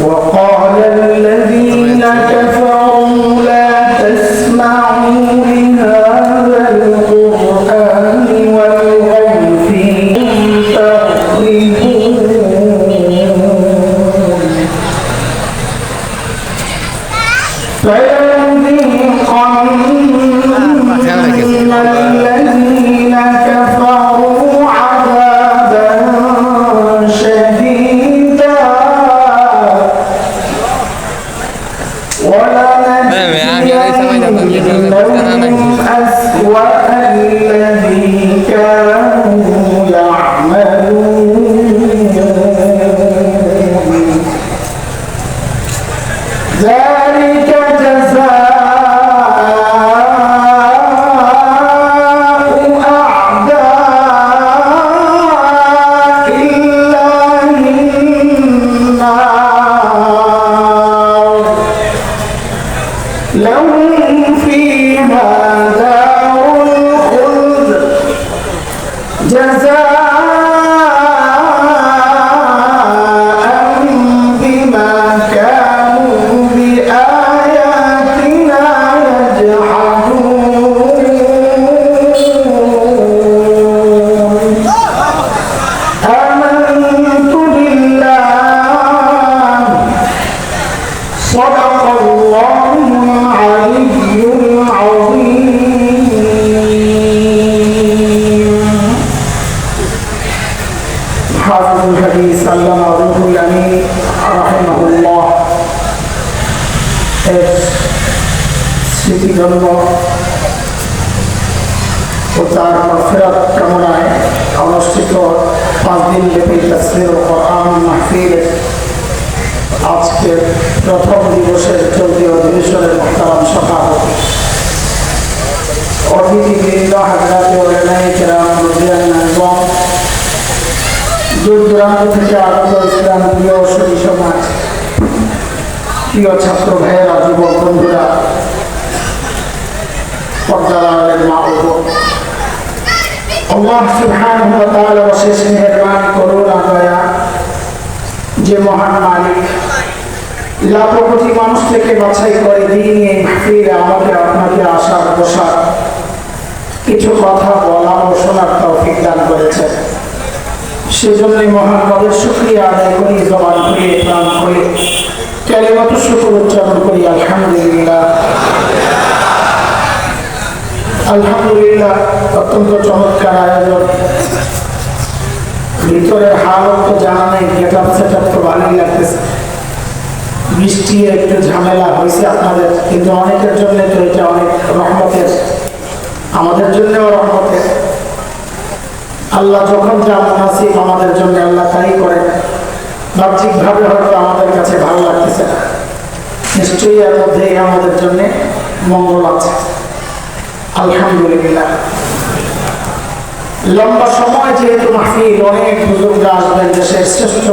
وقال الذين كفروا لا تسمعوا لهذا القرآن والغوا فيه فيذيقن الذين كفروا عذابا شديدا ولنجزينهم أسوأ الذي كانوا يعملون ذلك جزاء أعداء الله النار لهم فيها دار الخلد جزاء بما كانوا بآياتنا يجحدون آمنت بالله صدق الله العلي العظيم حافظ الحديث علامة روح الأمين رحمه الله স্মৃতিজন্য ও তার মাগফিরাত কামনায় অনুষ্ঠিত 5 দিন ব্যাপী তাফসীর কোরআন মাহফিলের আজকে প্রথম দিবসের চলতি অধিবেশনের মোহতারাম সভাপতি অতিথিবৃন্দ হাজরাতে ওলামায়ে কেরাম এবং দূর দূরান্ত থেকে আগত ইসলাম প্রিয় সুধী সমাজ, প্রিয় ছাত্র ভাইয়েরা, যুবক বন্ধুরা, পর্দার আড়ালের মা ও বোন, আল্লাহ সুবহানাহু ওয়া তাআলা অশেষ মেহেরবানি করুণা দয়া যে মহান মালিক লাখো কোটি মানুষ থেকে বাছাই করে দিন এই মাহফিলে আমাকে আপনাকে আসার বসার কিছু কথা বলা ও শোনার তৌফিক দান করেছেন। সেজন্যই মহান রবের শুকরিয়া আদায় করি, জবান খুলে প্রাণ খুলে কালিমাত শুকর উচ্চারণ করি আলহামদুলিল্লাহ। আলহামদুলিল্লাহ, অত্যন্ত চমৎকার আয়োজন। ভিতরের হালত তো জানা নেই, গেটআপ সেটআপ তো ভালোই লাগতেছে। বৃষ্টি একটু ঝামেলা হয়েছে আপনাদের, কিন্তু অনেকের জন্য তো এটা অনেক রহমতের, আমাদের জন্যও রহমতের। আল্লাহ যখন যা মুনাসিব আমাদের জন্য আল্লাহ তাই করেন। বাহ্যিকভাবে হয়তো আমাদের কাছে ভালো লাগতেছে না, নিশ্চয়ই এর মধ্যে আমাদের জন্য মঙ্গল আছে। আলহামদুলিল্লাহ। লম্বা সময় যেহেতু মাহফিল, অনেক বুজুর্গ আসবেন, দেশের শ্রেষ্ঠ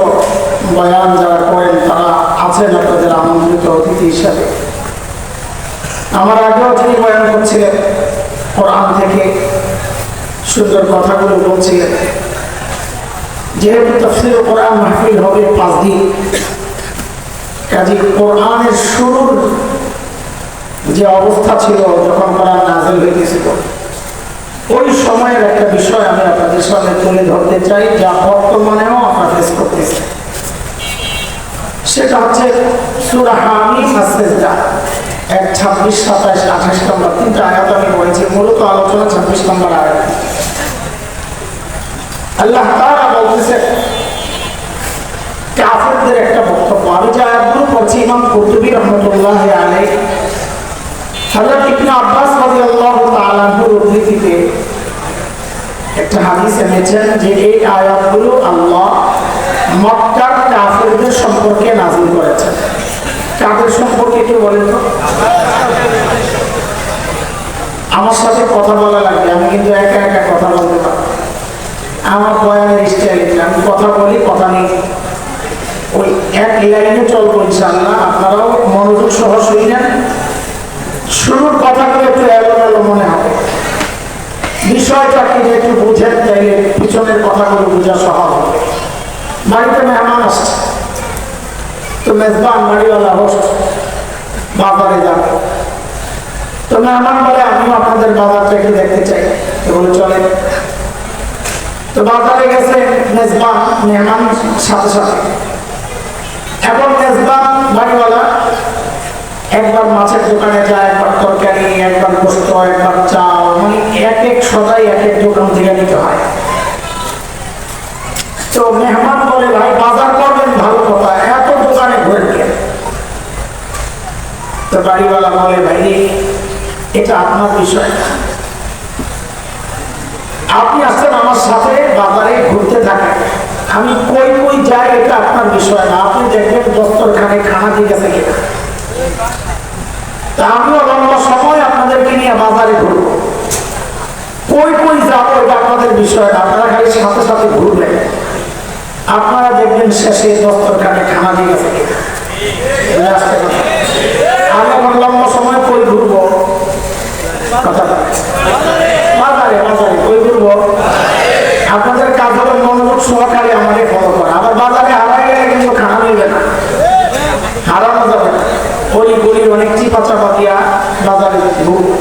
বয়ান যারা করেন তারা আছেন আপনাদের আমন্ত্রিত অতিথি হিসাবে। আমার আগেও যিনি বয়ান করছিলেন কোরআন থেকে সুন্দর কথাগুলো বলছিলেন। যেহেতু তাফসীর কোরআন মাহফিল হবে 5 দিন, কাজী কোরআনের শুরুর যে অবস্থা ছিল যখন কোরআন নাযিল হয়েছিল, ওই সময়ের একটা বিষয় আমি আপনাদের সামনে তুলে ধরতে চাই, যা বর্তমানেও আমরা ফেস করতেছি। সেটা হচ্ছে সূরা হামিম আস-সিজদা 1, 26, 27, 28 নম্বর 3টা আয়াত আমি বলেছি। মূলত আলোচনা 26 নম্বর আয়াত। আল্লাহ তাআলা বলতেছেন কাফেরদের একটা বক্তব্য। আমি যে আয়াতগুলো পড়ছি, ইমাম কুরতুবী রাহমাতুল্লাহি আলাইহি হযরত ইবনে আব্বাস রাদিয়াল্লাহু তাআলা আনহুর উদ্ধৃতিতে একটা হাদিস এনেছেন যে এই আয়াতগুলো আল্লাহ মক্কার কাফেরদের সম্পর্কে নাযিল করেছেন। কাদের সম্পর্কে একটু বলেন তো? আমার সাথে কথা বলা লাগবে, আমি কিন্তু একা একা কথা বলতে পারি। আমার বয়ানের স্টাইল, আমি কথা বলি, কথা নেই, ওই এক লাইনে চলবো ইনশাআল্লাহ। আপনারাও মনোযোগ সহ শুনলেন, শুরুর কথাগুলো একটু এলোমেলো মনে হবে, বিষয়টা কি একটু বুঝেন মেজবান বাড়িওয়ালা হোস্ট বাজারে যাবে, তো মেহমান বলে আমিও আপনাদের বাজারটা একটু দেখতে চাই, তো বলে চলে। তো বাজারে গেছে মেজবান মেহমান সাথে সাথে। এখন মেজবান বাড়িওয়ালা একবার মাছের দোকানে যায়, একবার তরকারি, একবার গোস্ত, একবার চাল, মানে এক এক সদাই এক এক দোকান থেকে নিতে হয়। তো মেহমান বলে ভাই বাজার করবেন ভালো কথা, এত দোকানে ঘুরে গেল। তো বাড়িওয়ালা বলে ভাই এটা আপনার বিষয় না, আপনি আসছেন আমার সাথে বাজারে ঘুরতে থাকেন, আমি কই কই যাই এটা আপনার বিষয় না, আপনি দেখবেন দস্তরখানে খানা ঠিক আছে কিনা। তা আমিও লম্বা সময় আপনাদেরকে নিয়ে বাজারে ঘুরবো, কই কই যাবো এটা আপনাদের বিষয় না, আপনারা খালি সাথে সাথে ঘুরবেন, আপনারা দেখবেন শেষে দস্তরখানে খানা ঠিক আছে কিনা। আমি এখন লম্বা সময় কই ঘুরবো, কথাটা বাজারে বাজারে কই ঘুরবো। আপনাদের কাজ হলো মনোযোগ সহকারে আমাকে ফলো করা, আবার বাজারে হারাই গেলে কিন্তু খানা মিলবে না, হারানো যাবে না, গলি গলির অনেক চিপা চাপা দিয়া বাজারে ঘুরবো।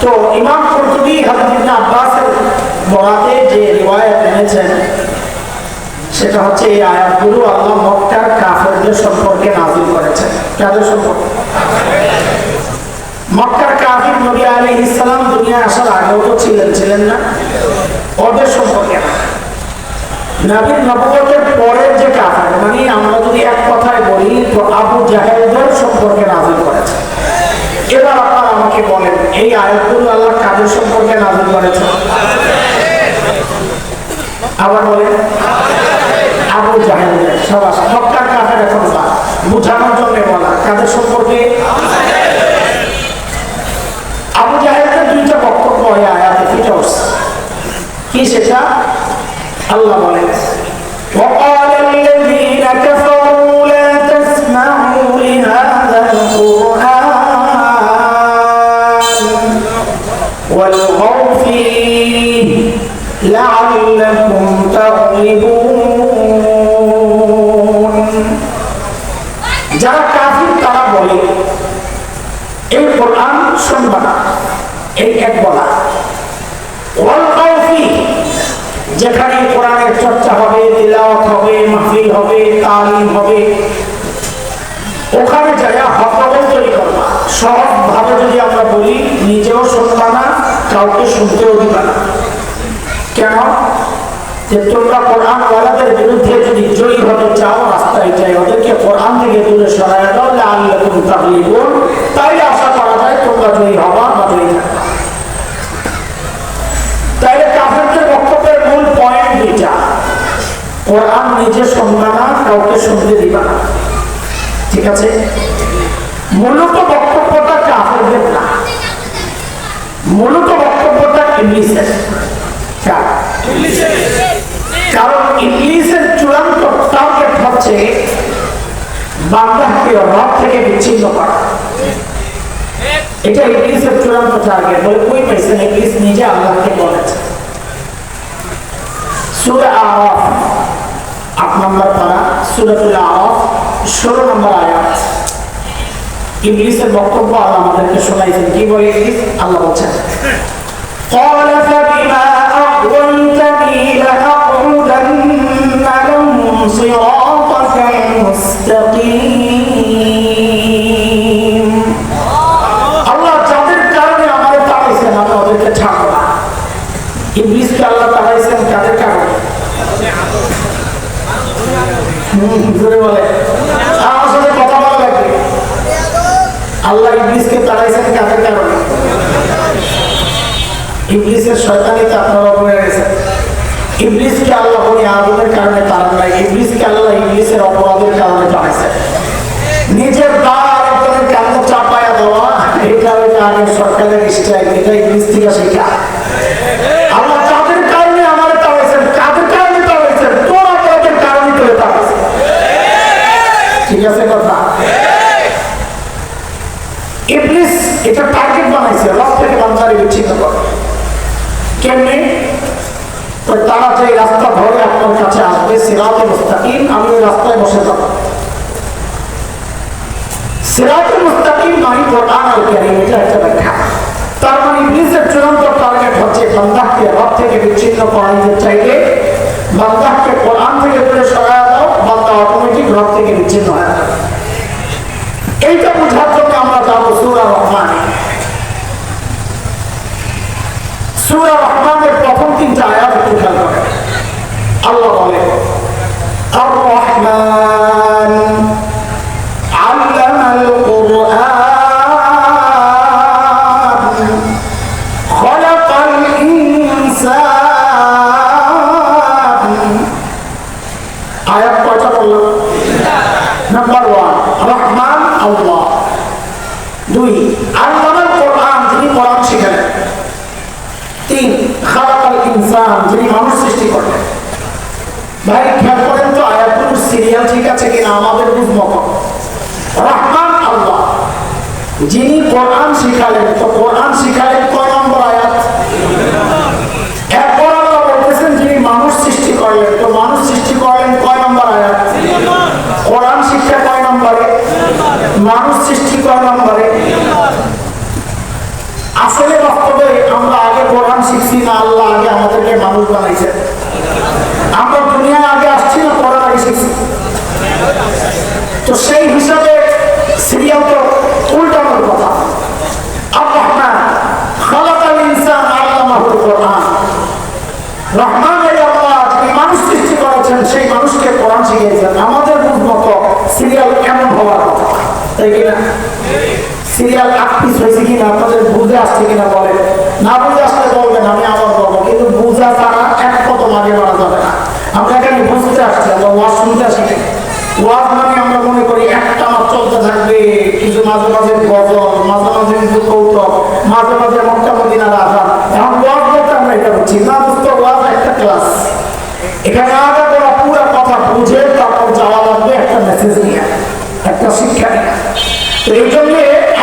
তো ইমাম কুরতুবী হযরত ইবনে আব্বাসের বরাতে যে রিওয়ায়াত এনেছেন সেটা হচ্ছে এই আয়াতগুলো আল্লাহ মক্কার কাফেরদের সম্পর্কে নাযিল করেছেন। কাদের সম্পর্কে? মক্কার কাফির নবী আলাইহিস সালাম দুনিয়ায় আসার আগেও তো ছিলেন না, ওদের সম্পর্কে না, নবীর নবুয়তের পরের যে কাফের, মানে আমরা যদি এক কথায় বলি তো আবু জাহেলদের সম্পর্কে নাযিল করেছে। এবার আপনারা আমাকে বলেন এই আয়াতগুলো আল্লাহ কাদের সম্পর্কে নাযিল করেছে? আবার বলেন আবু জাহেলদের। সবাই মক্কার কাফের এখন বুঝানোর জন্য বলা, কাদের সম্পর্কে? আবু জাহেলদের দুইটা বক্তব্য হয় আয়াতে ফুটে উঠছে। কি সেটা? আল্লাহ বলেন وقال الذين كفروا لا تسمعوا لهذا القرآن والغوا فيه لعلكم تغلبون। যারা কাফির তারা বলে এই কোরআন শুনবা না, এই এক বলা। ওয়ালগাউ ফীহি, যেখানে কোরআনের চর্চা হবে, তিলাওয়াত হবে, মাহফিল হবে, তালিম হবে, ওখানে যারা হট্টগোল তৈরি করবা। সহজভাবে যদি আমরা বলি নিজেও শুনবা না, কাউকে শুনতেও দিবা না। কেন? যে তোমরা কোরআন ওয়ালাদের বিরুদ্ধে যদি জয়ী হতে চাও, রাস্তায় চাই ওদেরকে কোরআন থেকে দূরে সরায় দাও, লাআল্লাকুম তাগলিবুন, তাইলে আশা করা যায় তোমরা জয়ী হবা বা জয়ী থাকবা। তাইলে কাফেরদের বক্তব্যের মূল পয়েন্ট দুইটা, কোরআন নিজে শুনবা না, কাউকে শুনতে দিবা না। ঠিক আছে? মূলত বক্তব্যটা কাফেরদের না, মূলত বক্তব্যটা ইবলিসের। কারণ ইবলিসের চূড়ান্ত টার্গেট হচ্ছে বান্দাকে রব থেকে বিচ্ছিন্ন করা। এটা ইবলিসের চূড়ান্ত টার্গেট। বলে কই পাইছেন? ইবলিস নিজে আল্লাহকে বলেছে। সূরা আরাফ ৮ নম্বর পারা, সূরাতুল আরাফ ১৬ নম্বর আয়াত। ইবলিসের বক্তব্য আল্লাহ আমাদেরকে শোনাইছেন। কি বলে ইবলিস? আল্লাহ বলছেন قال فبما أغويتني لأقعدن لهم صراطك المستقيم। আল্লাহ যাদের কারণে আমাদের তাড়াইছেন আমি ওদেরকে ছাড়ব না। ইবলিসকে আল্লাহ তাড়াইছেন কাদের কারণে? জোরে বলে, আমার সাথে কথা বলা লাগবে। আল্লাহ ইবলিসকে তাড়াইছেন কাদের কারণে? ইবলিসের শয়তানিতে আপনারা বলে গেছেন। ইবলিসকে আল্লাহ বনি আদমের কারণে তাড়ান নাই, ইবলিসকে আল্লাহ ইবলিসের অপরাধের কারণে তাড়াইছেন। নিজের দাঁড় আরেকজনের কাঁধে চাপায়া দেওয়া, এটা হয়তো আগের সরকারের স্টাইল, এটা ইবলিস থেকে শেখা। আল্লাহ যাদের কারণে আমার তাড়াইছেন, কাদের কারণে তাড়াইছেন? তোর অপরাধের কারণে তোরে তাড়াইছেন। ঠিক আছে কথা? ইবলিস এটা টার্গেট বানাইছে রব থেকে বান্দারে বিচ্ছিন্ন করে। কেমনে? ওই তারা যে রাস্তা ধরে আপনার কাছে আসবে সিরাতে মুস্তাকিম, আমি ওই রাস্তায় বসে যাব। সিরাতে মুস্তাকিম মানে কোরআন আল কারীম, এটা একটা ব্যাখ্যা। তার মানে ইবলিসের চূড়ান্ত টার্গেট হচ্ছে বান্দাকে রব থেকে বিচ্ছিন্ন করাইতে চাইলে বান্দাকে কোরআন থেকে দূরে সরায়া দাও, বান্দা অটোমেটিক রব থেকে বিচ্ছিন্ন হয়ে যাবে। এইটা বোঝার জন্য আমরা যাবো সূরা রহমান। সূরা রহমানের প্রথম 3টা আয়াত একটু খেয়াল করেন। আল্লাহ বলে আর রহমান আল্লামাল কুরআন খলাকাল ইনসান। আয়াত কয়টা বললাম? নাম্বার 1 রহমান আল্লাহ, 2 আল্লামাল কুরআন, যিনি কোরআন শিখালেন, 3 খালাকাল ইনসান, যিনি মানুষ সৃষ্টি করলেন। ভাই খেয়াল করেন তো আয়াতগুলোর সিরিয়াল ঠিক আছে কিনা আমাদের বুঝমত। রহমান আল্লাহ, যিনি কোরআন শিখালেন, তো কোরআন শিখালেন কয় নম্বর আয়াত? এরপর আল্লাহ বলতেছেন যিনি মানুষ সৃষ্টি করলেন, তো মানুষ সৃষ্টি করলেন কয় নম্বর আয়াত? কোরআন শিক্ষা কয় নম্বরে? মানুষ সৃষ্টি কয় নম্বরে? আসলে বাস্তবে আমরা আগে কোরআন শিখছি না, আল্লাহ আগে আমাদেরকে মানুষ বানাইছে? আমরা দুনিয়ায় আগে আসছি না কোরআন আগে শিখছি? তো সেই হিসাবে সিরিয়াল তো উল্টানোর কথা। আর রহমান খালাকাল ইনসান আল্লামাহুল কোরআন, রহমান এই আল্লাহ যিনি মানুষ সৃষ্টি করেছেন সেই মানুষকে কোরআন শিখিয়েছেন। আমাদের বুঝমতো সিরিয়াল এমন হওয়ার কথা, তাই কিনা? সিরিয়াল আকপিস হয়েছে কিনা আপনাদের বুঝে আসছে কিনা বলেন। না বুঝে আসলে বলবেন, আমি আবার বলবো, কিন্তু বুঝা ছাড়া এক কদম আগে বাড়া যাবে না। আমরা এখানে বুঝতে আসছি, আমরা ওয়াজ শুনতে আসি। ওয়াজ মানে আমরা মনে করি একটা মাস চলতে থাকবে, কিছু মাঝে মাঝে গজল, মাঝে মাঝে কিছু কৌতুক, মাঝে মাঝে মক্কা মদিনার আযান। এখন ওয়াজ বলতে আমরা এটা বুঝছি না, বুঝতে ওয়াজ একটা ক্লাস। এখানে আগে তোরা পুরো কথা বুঝে তারপর যাওয়া লাগবে একটা মেসেজ নিয়ে, একটা শিক্ষা নিয়ে। তো এই জন্য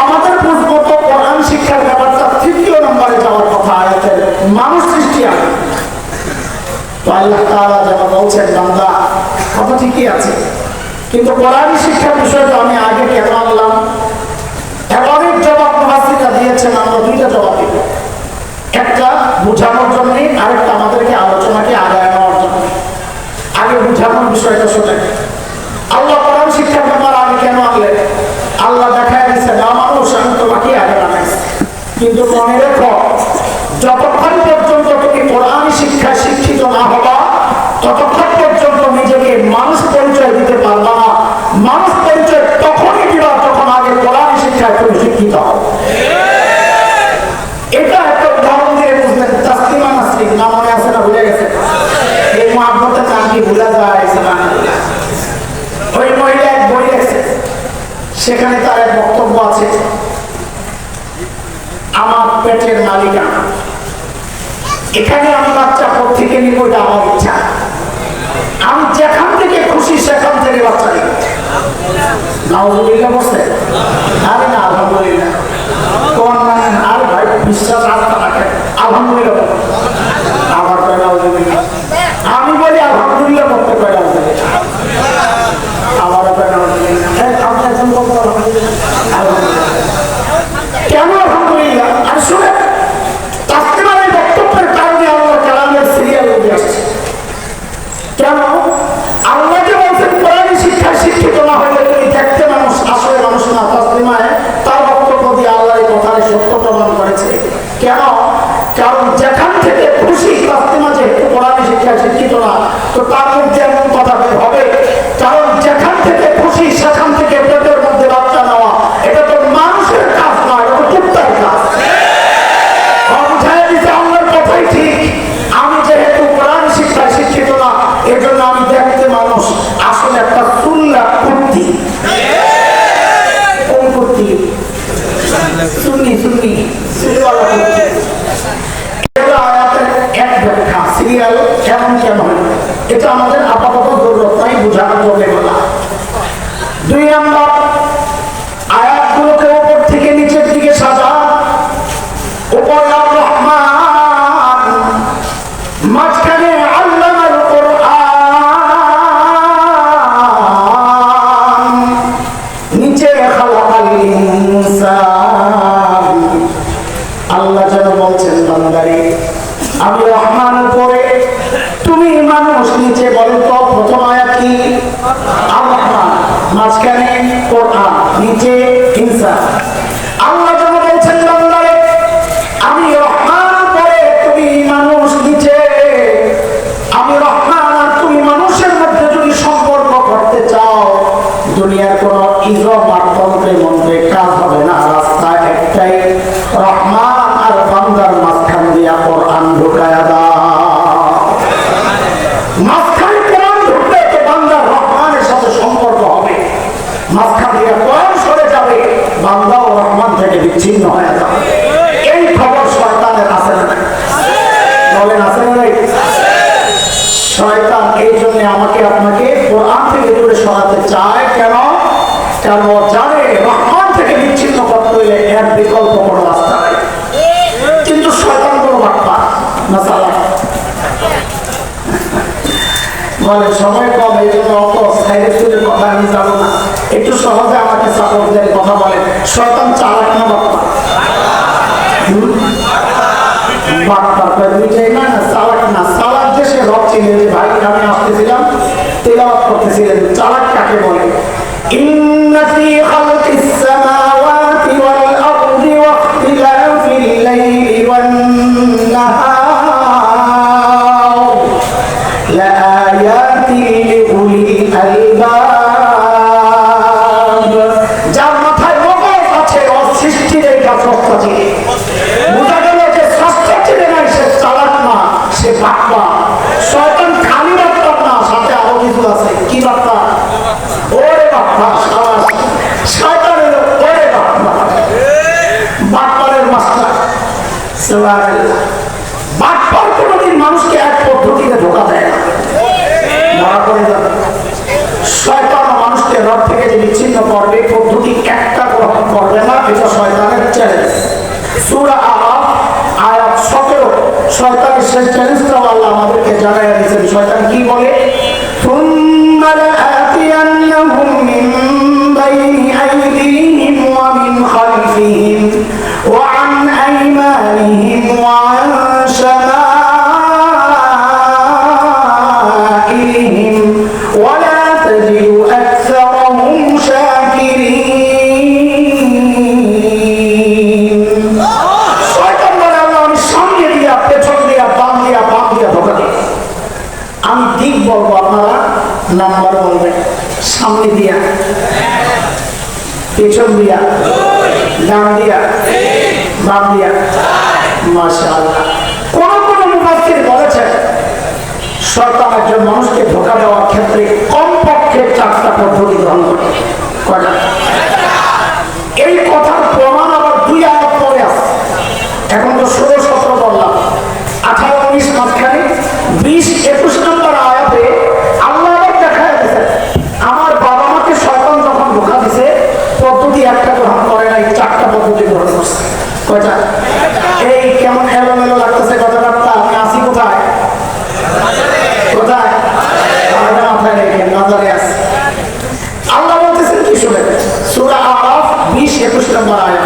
আমাদের বুঝমতো কোরআন শিক্ষার ব্যাপারটা 3য় নম্বরে যাওয়ার কথা আয়াতের, মানুষ সৃষ্টি আগে। তো আল্লাহ তাআলা যেটা বলছেন বান্দা কথা ঠিকই আছে, কিন্তু কোরআন শিক্ষার বিষয়টা আমি আগে কেন আনলাম? অনেক জবাব মুফাসসিররা দিয়েছেন, আমরা 2টা জবাব দিব। একটা বোঝানোর জন্য, আরেকটা আমাদেরকে আলোচনাকে আগায় নেওয়ার জন্য। আগে বোঝানোর বিষয়টা শোনেন। আল্লাহ কোরআন শিক্ষার ব্যাপার আগে কেন আনলেন? আল্লাহ দেখায় দিচ্ছে না মানুষ আমি তোমাকে আগে বানাইছি, কিন্তু মনে রেখো যতক্ষণ পর্যন্ত তুমি কোরআন শিক্ষায় শিক্ষিত না হবা ততক্ষণ পর্যন্ত নিজেকে মানুষ পরিচয় দিতে পারবা না। মানুষ পরিচয় তখনই দিবা যখন আগে কোরআন শিক্ষায় তুমি শিক্ষিত হও। এটা একটা উদাহরণ দিয়ে বুঝলেন। তাসলিমা নাসরিন নাম মনে আছে না? ভুলে গেছে? এই মহাব্বতে চাকরি ভুলে যায়। ওই মহিলা এক বই লেখছে, সেখানে তার এক বক্তব্য আছে, আমার পেটের মালিকানা, এখানে আমি বাচ্চা থেকে নিব, এটা আমার ইচ্ছা। আমি যেখান থেকে খুশি সেখান থেকে বাচ্চা নিব। নাউজুবিল্লাহ বলছে? আরে না, আলহামদুলিল্লাহ। কোন মানে আর ভাই বিশ্বাস আস্থা রাখেন, আলহামদুলিল্লাহ। আবার কয় নাউজুবিল্লাহ। আমি বলি আলহামদুলিল্লাহ করতে কয় নাউজুবিল্লাহ। আবার কয় নাউজুবিল্লাহ। আপনি একজন বলতে আলহামদুলিল্লাহ। কেন আলহামদুলিল্লাহ? আর শুনে তাসলিমার এই বক্তব্যের কারণে আল্লাহ কালামের সিরিয়াল উঠে আসছে। কেন? আল্লাহ যে বলছেন কোরআন শিক্ষায় শিক্ষিত না হলে তুমি দেখতে মানুষ, আসলে মানুষ না। তাসলিমায় তার বক্তব্য দিয়ে আল্লাহ এই কথার সত্য প্রমাণ করেছে। কেন? কারণ যেখান থেকে খুশি, তাসলিমা যেহেতু কোরআন শিক্ষায় শিক্ষিত না, তো তার মধ্যে এমন কথা বের হবে। কারণ যেখান থেকে খুশি সেখান থেকে পেটের মধ্যে বাচ্চা নেওয়া, এটা তো মানুষের কাজ নয়, এটা তো কুত্তার কাজ। আল্লাহর কথাই ঠিক। আমি যেহেতু কোরআন শিক্ষায় শিক্ষিত না, এজন্য আমি দেখতে মানুষ, আসলে একটা সুন্নাহ কুত্তি। কোন কুত্তি? সুন্নি সুন্নি সুন্নিওয়ালা কুত্তি। এটা আয়াতের এক ব্যাখ্যা। সিরিয়াল কেমন কেমন, এটা আমাদের আপাতত জরুরত নাই, বোঝানোর জন্য বলা। 2 নম্বর, আয়াতগুলোকে উপর থেকে নিচের দিকে সাজা। উপরে আর রহমান, মাঝখানে আমি রহমান উপরে, তুমি মানুষ নিচে। বলেন তো প্রথম আয়াত কি? আর রহমান, মাঝখানে কোরআন, নিচে ইনসান। আল্লাহ যখন বলছেন বান্দারে আমি রহমান উপরে, তুমি মানুষ নিচে, আমি রহমান আর তুমি মানুষের মধ্যে যদি সম্পর্ক করতে চাও, দুনিয়ার কোন ইজম আর তন্ত্রে মন্ত্রে কাজ হবে না। রাস্তা একটাই, রহমান আর বান্দার মাঝখান দিয়া কোরআন ঢুকায়া দাও। মাঝখানে কোরআন ঢুকলে তো বান্দার রহমানের সাথে সম্পর্ক হবে। মাঝখান দিয়ে কোরআন সরে যাবে, বান্দাও রহমান থেকে বিচ্ছিন্ন হয়ে যাবে। এই খবর শয়তানের আছে না? বলেন আছে না? শয়তান এই জন্য আমাকে আপনাকে কোরআন থেকে দূরে সরাতে চায়। কেন? কারণ ও জানে রহমান থেকে বিচ্ছিন্ন করতে হলে এর বিকল্প কোনো রাস্তা নেই। কিন্তু শয়তান কোনো বাটপা না চালাক। বলে সময় কম, এই জন্য অত সাইডের কথা আমি যাবো না, একটু সহজে আমাকে সাপোর্ট দেয় কথা বলে। শয়তান চালাক না বাটপা? বাটপা দুইটাই না, চালাক না। চালাক যে সে রব চিনে, যে ভাই আমি আসতেছিলাম তেলাওয়াত করতেছিলেন। চালাক কাকে বলে? ইন্না ফি খালকিস সামাওয়াতি ওয়াল আরদি ওয়া ইখতিলাফিল লাইলি ওয়ান নাহার লাআয়াতিন লিউলিল আলবাব। যার মাথায় মগজ আছে, ও সৃষ্টির এই কাজ করতে। বুঝা গেল যে স্রষ্টা চিনে নাই, সে চালাক না, সে বাটপা। শয়তান খালি বাটপা না, সাথে আরো কিছু আছে। কি বাটপা? ওরে বাটপা। শয়তান হলো ওরে বাটপা, বাটপারের মাস্টার। সুবহানাল্লাহ। বাটপার কোনোদিন মানুষকে এক পদ্ধতিতে ধোঁকা দেয় না, ধরা পড়ে যাবে। শয়তান মানুষকে রব থেকে যে বিচ্ছিন্ন করবে, পদ্ধতি একটা গ্রহণ করবে না, এটা শয়তানের চ্যালেঞ্জ। সূরা আরাফ আয়াত 17, শয়তানের সেই চ্যালেঞ্জটা আল্লাহ আমাদেরকে জানাইয়া দিয়েছেন। শয়তান কি বলে? থুম্মা লাআতিয়ান্নাহুম মিন বাইনি আইদিহিম ওয়া মিন খালফিহিম ওয়া আন আইমানিহিম ওয়া আন শামাইলিহিম ওয়া লা তাজিদু আকসারাহুম শাকিরিন। শয়তান বলে আল্লাহ আমি সামনে দিয়া, পেছন দিয়া, বাম দিয়া, বাম দিয়া ধোঁকা দিই। আমি দিক বলবো, আপনারা নাম্বার বলবেন। সামনে দিয়া, পেছন দিয়া, ডান দিয়া, বাম দিয়া। মাশাআল্লাহ। কোন কোন মুফাসসির বলেছেন শয়তান একজন মানুষকে ধোঁকা দেওয়ার ক্ষেত্রে কমপক্ষে 4টা পদ্ধতি গ্রহণ করে। কয়টা? এই কথার প্রমাণ আবার 2 আয়াত পরে আছে। এখন তো 16, 17 বললাম, 18, 19 মাঝখানে 20, 21 নম্বর আয়াতে আল্লাহ দেখায় দিয়েছে আমার বাবা মাকে শয়তান যখন ধোঁকা দিছে, পদ্ধতি একটা গ্রহণ করে নাই, 4টা পদ্ধতি গ্রহণ করছে। কয়টা? এই কেমন এলোমেলো লাগতেছে কথাবার্তা? আমি আসি কোথায়? কোথায়? মাথায় রেখে নজরে আছে। আল্লাহ বলতেছেন কি শুনে? সূরা আরাফ 20, 21 নম্বর আয়াত।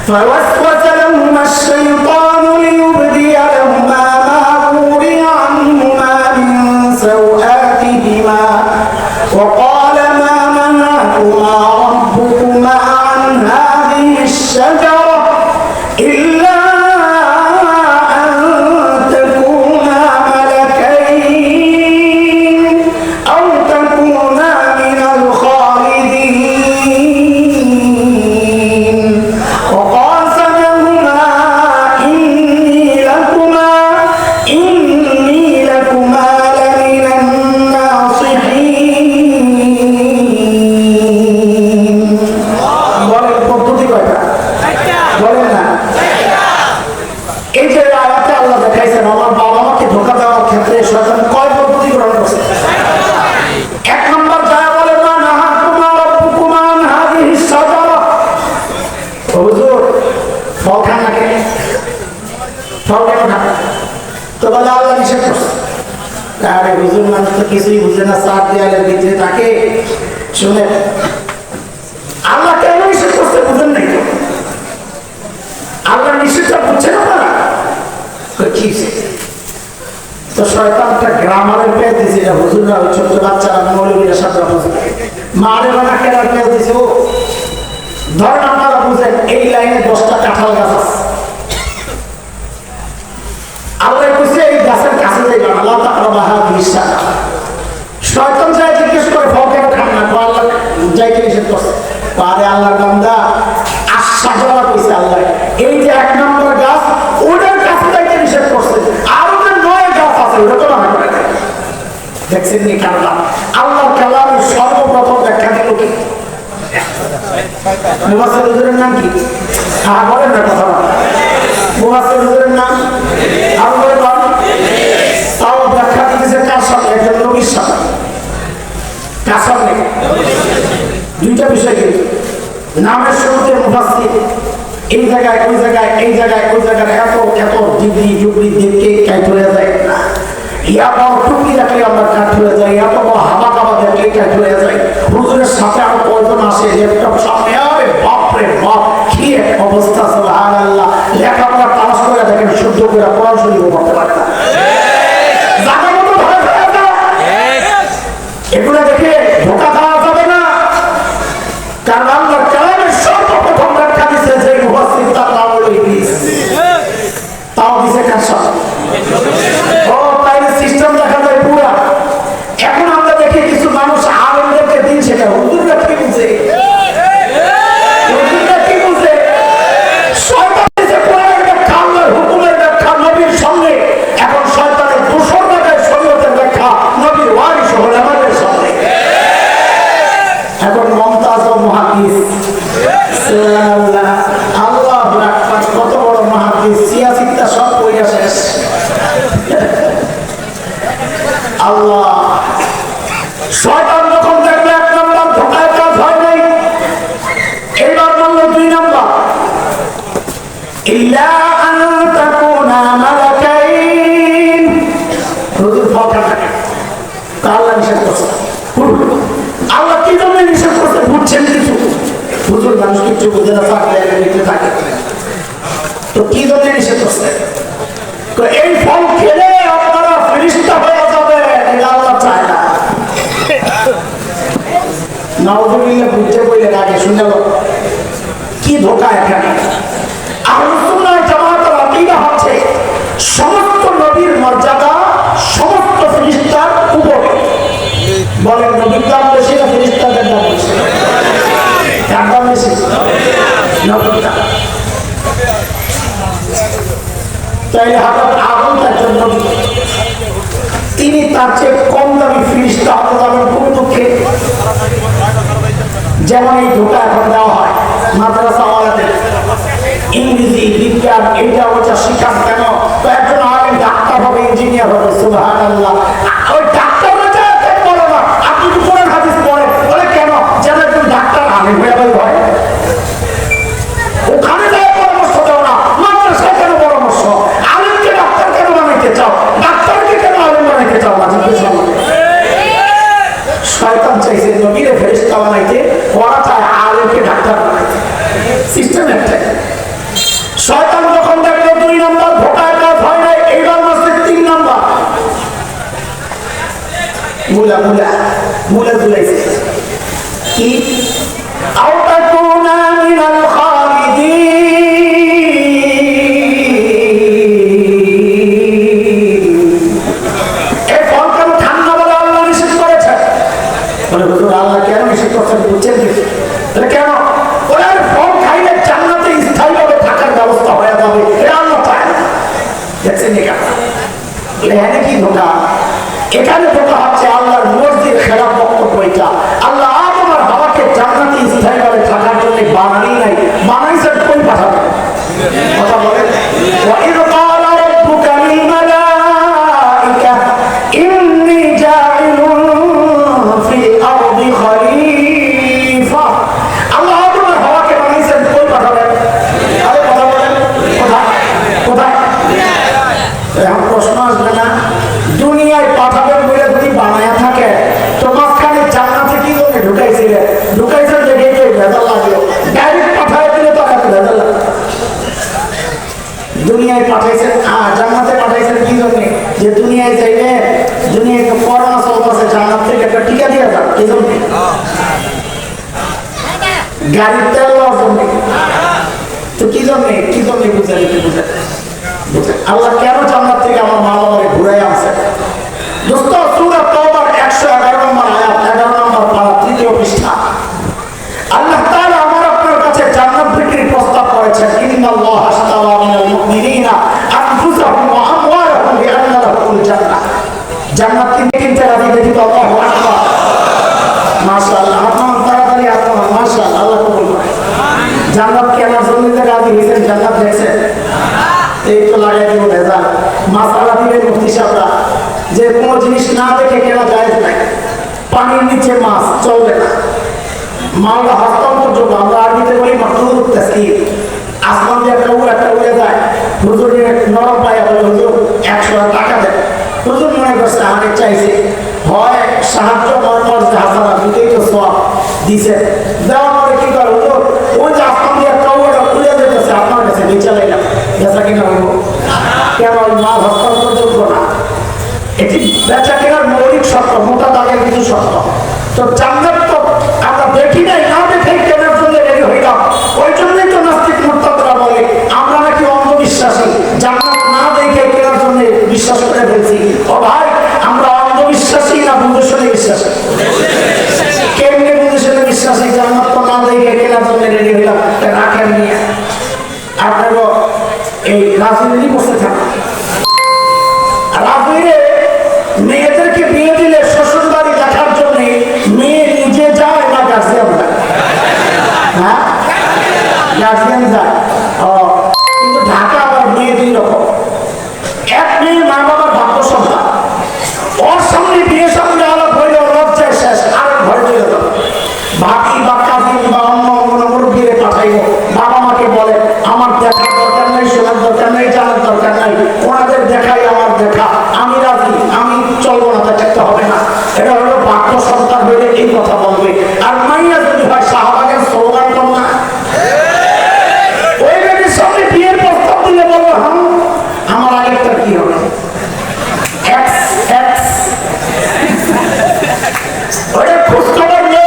فوسوس لهما الشيطان ليبدي لهما ما وري عنهما من سوآتهما وقال ما منعكما ربكما عن هذه الشجرة إلا أن تكونا ملكين أو تكونا من الخالدين وقاسمهما إني لكما لمن الناصحين। বলেন পদ্ধতি কয়টা? বলেন না। এই যে আয়াতে আল্লাহ দেখাইছেন আমার বাবা মাকে ধোঁকা দেওয়ার ক্ষেত্রে শয়তান কয় পদ্ধতি গ্রহণ করছে? 1 নম্বর যায় বলে মা নাহাকুমা রাব্বুকুমা আন হাযিহি শাজারা। হুজুর ফল খান না কেন? ফল কেন খান? তো বলে আল্লাহ নিষেধ করছে। আরে হুজুর মানুষ তো কিছুই বুঝে না, 4 দেয়ালের ভিতরে থাকে। শুনে আল্লাহ কেন নিষেধ করছে বুঝেন নাই তো? আল্লাহ নিষেধটা বুঝছেন আপনারা? কি তো শয়তানটা গ্রামারের পেয়ে দিয়েছে, এটা হুজুররা ওই ছোট্ট বাচ্চারা মৌলবীরা সাথে বুঝে মারে বানা কেনার পেয়ে দিয়েছে। ও ধরেন আপনারা বুঝেন এই লাইনে 10টা কাঁঠাল গাছ আছে, আল্লাহ কইছে এই গাছের কাছে যাইবা না, আল্লাহ তাআলা বাহা বিশ্বাস। শয়তান যায় জিজ্ঞেস করে ফল কেন খান না, আল্লাহ যাইতে নিষেধ করছে। আরে আল্লাহর বান্দা আশাজলা কইছে আল্লাহ এই যে 1 নম্বর গাছ ওটার কাছে যাইতে নিষেধ করছে, আর ওটা 9 গাছ আছে ওটা তো না করে দেয়। দেখছেন নি কালাম, আল্লাহর কালামের সর্বপ্রথম ব্যাখ্যা দিল কি? মুফাসসির হুজুরের নাম কি? হ্যাঁ বলেন না কথা বলেন। মুফাসসির হুজুরের নাম আর বলেন তাও ব্যাখ্যা দিতেছে কার সাথে? একজন নবীর সাথে। কার সাথে? দুইটা বিষয় কিন্তু নামের শুরুতে মুফাসসির এই জায়গায় ওই জায়গায় এই জায়গায় ওই জায়গায় এত এত ডিগ্রি ডুগরি দেখে কাট হয়ে যায় না, ইয়া বড় টুপি রাখলে আমরা কাট হয়ে যাই, এত বড় হাবা কাবা দেখলে কাট হয়ে যায়। হুজুরের সাথে আরো কয়জন আসে ল্যাপটপ সামনে, আরে বাপরে বাপ কি এক অবস্থা, সুবহানাল্লাহ। লেখাপড়া পাস করে দেখেন শুদ্ধ করে কোরআন শরীফ পড়তে পারে না, জায়গা মতো ধরে ফেলে দাও। এগুলো দেখে ধোঁকা খাওয়া যাবে না, কারণ আল্লাহর কালামের সর্বপ্রথম ব্যাখ্যা দিয়েছে যে মুফাসসির তার নাম হলো ইবলিস। তাও দিছে কার সাথে? ও তাইলে সিস্টেম দেখা যায় পুরা। এখন আমরা দেখি কিছু মানুষ আলেমদেরকে দিন শেখা, হুজুররা কি বুঝে? হুজুররা কি বুঝে? শয়তান দিছে কোরআনের ব্যাখ্যা, আল্লাহর হুকুমের ব্যাখ্যা নবীর সঙ্গে। এখন শয়তানের দোসর জায়গায় শরীয়তের ব্যাখ্যা নবীর ওয়ারিস হল আমাদের সামনে। এখন মমতাজ ও মুহাদ্দিস, সুবহানাল্লাহ, আল্লাহু আকবার, কত বড় মুহাদ্দিস, সিয়াসিতা সব কইরা শেষ। আল্লাহ শয়তান যখন দেখবে 1 নম্বর ধোঁকায় কাজ হয় নাই, এবার বলল 2 নম্বর, ইল্লা আন তাকুনা মালাকাইন। হুজুর ফকা থাকে আল্লাহ নিষেধ করছে। আল্লাহ কি জন্য নিষেধ করছে বুঝছেন কিছু? হুজুর মানুষ কিছু বুঝে না, থাকলে লিখতে থাকে তো কি জন্য নিষেধ করছে? তো এই ফল খেলে আপনারা ফেরেশতা হয়ে যাবে, এটা আল্লাহ চায় না। নাউযুবিল্লাহ বুঝতে বললেন আগে শুনে লো কি ধোঁকা এখানে। আহলুস সুন্নাহ ওয়াল জামাতের আকীদা হচ্ছে সমস্ত নবীর মর্যাদা সমস্ত ফেরেশতার উপরে। বলেন নবীর দাম বেশি না ফেরেশতাদের দাম বেশি? কার দাম বেশি? নবীর দাম। তাইলে হযরত আদম একজন নবী, তিনি তার চেয়ে কম দামি ফেরেশতা হতে যাবেন কোন দুঃখে? যেমন এই ধোঁকা এখন দেওয়া হয় মাদ্রাসাওয়ালাদের, ইংরেজি বিজ্ঞান এটা ওটা শিখান কেন? তো একজন আগে ডাক্তার হবে, ইঞ্জিনিয়ার হবে, সুবহানাল্লাহ। ওই ডাক্তার বলে না আপনি কি কোরআন হাদিস পড়েন, বলে কেন? যেন একজন ডাক্তার আলেম হয়ে হয়, ওখানে যায় পরামর্শ দাও না, মাদ্রাসায় কেন পরামর্শ? আলেমকে ডাক্তার কেন বানাইতে চাও? ডাক্তারকে কেন আলেম বানাইতে চাও না? জিজ্ঞেস করো। শয়তান চাইছে নবীরে ফেরেশতা বানাইতে, ওরা চায় আলেমকে ডাক্তার বানাইতে। সিস্টেম একটাই। শয়তান যখন দেখলো 2 নম্বর ধোঁকায় কাজ হয় না, এইবার মাসে 3 নম্বর মুলা মুলা মুলা তুলাইছে কি? আও তাকুনা মিনাল খালিদিন। এই ফল কেন ঠান্ডা বলে আল্লাহ নিষেধ করেছে? বলে হুজুর আল্লাহ কেন নিষেধ করছেন বুঝছেন কি? তাহলে কেন? ওরা ফল খাইলে জান্নাতে স্থায়ীভাবে থাকার ব্যবস্থা হয়ে যাবে, এটা আল্লাহ চায় না। দেখছেন এখানে কি ধোঁকা? এখানে ধোঁকা হচ্ছে আল্লাহর মর্জির খেলাফ বক্তব্য। এটা আল্লাহ আদম আর হাওয়াকে জান্নাতে স্থায়ীভাবে থাকার জন্য বানাই নাই, বানাইছেন কই পাঠাবেন? কথা বলেন। ওয়াইদ ক্বালা রাব্বুকা লিল মালাইকা ইন্নী জাইলুন ফিল আরদি খলিফা। আল্লাহ আদম আর হাওয়াকে বানাইছেন কই পাঠাবেন? আরে কথা বলেন, কোথায় কোথায়? এখন প্রশ্ন আসবে না, দুনিয়ায় পাঠাবেন বলে যদি বানায়া থাকে তো মাঝখানে জান্নাতে কি জন্য ঢুকাইছিলেন? ঢুকাইছেন দেখে ভেজাল লাগলো, ডাইরেক্ট পাঠায় দিলে তো এত ভেজাল লাগলো। দুনিয়ায় পাঠাইছেন, জান্নাতে পাঠাই গাড়ির তেল দেওয়ার জন্য। তো কি জন্যে বুঝাই আল্লাহ কেন জান্নাত থেকে আমার মা বাবাকে ঘুরাই আনছে? দোস্ত সূরা তাওবার 111 নম্বর আয়াত 11 নম্বর পারা 3য় পৃষ্ঠা। আল্লাহ তাআলা আমার আপনার কাছে জান্নাত বিক্রির প্রস্তাব করেছেন। ইন্নাল্লাহা আশতারা মিনাল মুমিনিনা আনফুসাহুম ওয়া আমওয়ালাহুম বিআন্না লাহুমুল জান্নাহ। জান্নাত কিনতে রাজি দেখি তো আল্লাহু আকবার। মাশাআল্লাহ, আপনারা তাড়াতাড়ি আপনারা মাশাআল্লাহ, আল্লাহ কবুল করে। জান্নাত কেনার জন্য রাজি হয়েছেন? জান্নাত দেখছেন? এই তো লাগাই দিব ভেজাল মাসালা দিবেন মুফতি সাহেবরা যে কোনো জিনিস না দেখে কেনা যায় না। পানির নিচে মাছ চলবে না, মামলা হস্তান্তরযোগ্য। আমরা আরবিতে বলি মাকরুহ তাসকির। আসমান দিয়ে একটা উড়ে যায়, হুজুরের নরম পায়ে বলে হুজুর 100 টাকা দেন। হুজুর মনে করছে আমাকে চাইছে, হয় সাহায্য মর্মর হাসানা দুটোই তো সব দিছে। দেওয়ার পরে কি করে হুজুর ওই যে আসমান দিয়ে একটা উড়ে যেতেছে আপনার কাছে নিচে লাইলাম, বেচা কিনা হইব কেন? ওই মাল হস্তান্তরযোগ্য না। এটি বেচা কেনার মৌলিক শর্ত, মোটা দাগের কিছু শর্ত। তো জান্নাত তো আমরা দেখি নাই, না দেখে কেনার জন্য রেডি হইলাম। ওই জন্যই তো নাস্তিক মুরতাদরা বলে আমরা নাকি অন্ধবিশ্বাসী, জান্নাত না দেখে কেনার জন্য বিশ্বাস করে ফেলছি। ও ভাই, আমরা অন্ধবিশ্বাসী না বুঝে শুনে বিশ্বাসী? কেমনি বুঝে শুনে বিশ্বাসী? জান্নাত তো না দেখে কেনার জন্য রেডি হইলাম, রাখেন নিয়ে আপনারও এই রাজনীতি বসে থাকে। রাজনীতি মেয়েদেরকে বিয়ে দিলে শ্বশুর বাড়ি দেখার জন্য মেয়ে নিজে যায় না গার্জিয়ান যায়? হ্যাঁ, গার্জিয়ান যায়। কিন্তু ঢাকা আবার মেয়ে 2 রকম। এক মেয়ে মা বাবার ভাগ্য সন্তান, ওর সামনে বিয়ে সামনে আলাপ হইলে লজ্জায় শেষ, আর ঘরে চলে যাবে। ভাবি বা কাজিন বা অন্য কোনো মুরব্বীরে পাঠাইব, বাবা মাকে বলে আমার দেখার দরকার নাই, শোনার দরকার নাই, জানার দরকার নাই, ওনাদের দেখাই আমার দেখা, আমি রাজি, আমি চলবো না, দেখতে হবে না। এটা হলো বাক্য সন্তান হইলে এই কথা বলবে। আর মাইয়া যদি হয় শাহবাগের স্লোগান কম না, ওই ব্যক্তির সামনে বিয়ের প্রস্তাব দিলে বলবো হ্যাঁ আমার আগেরটা কি হবে ওইটা খোঁজখবর নিয়ে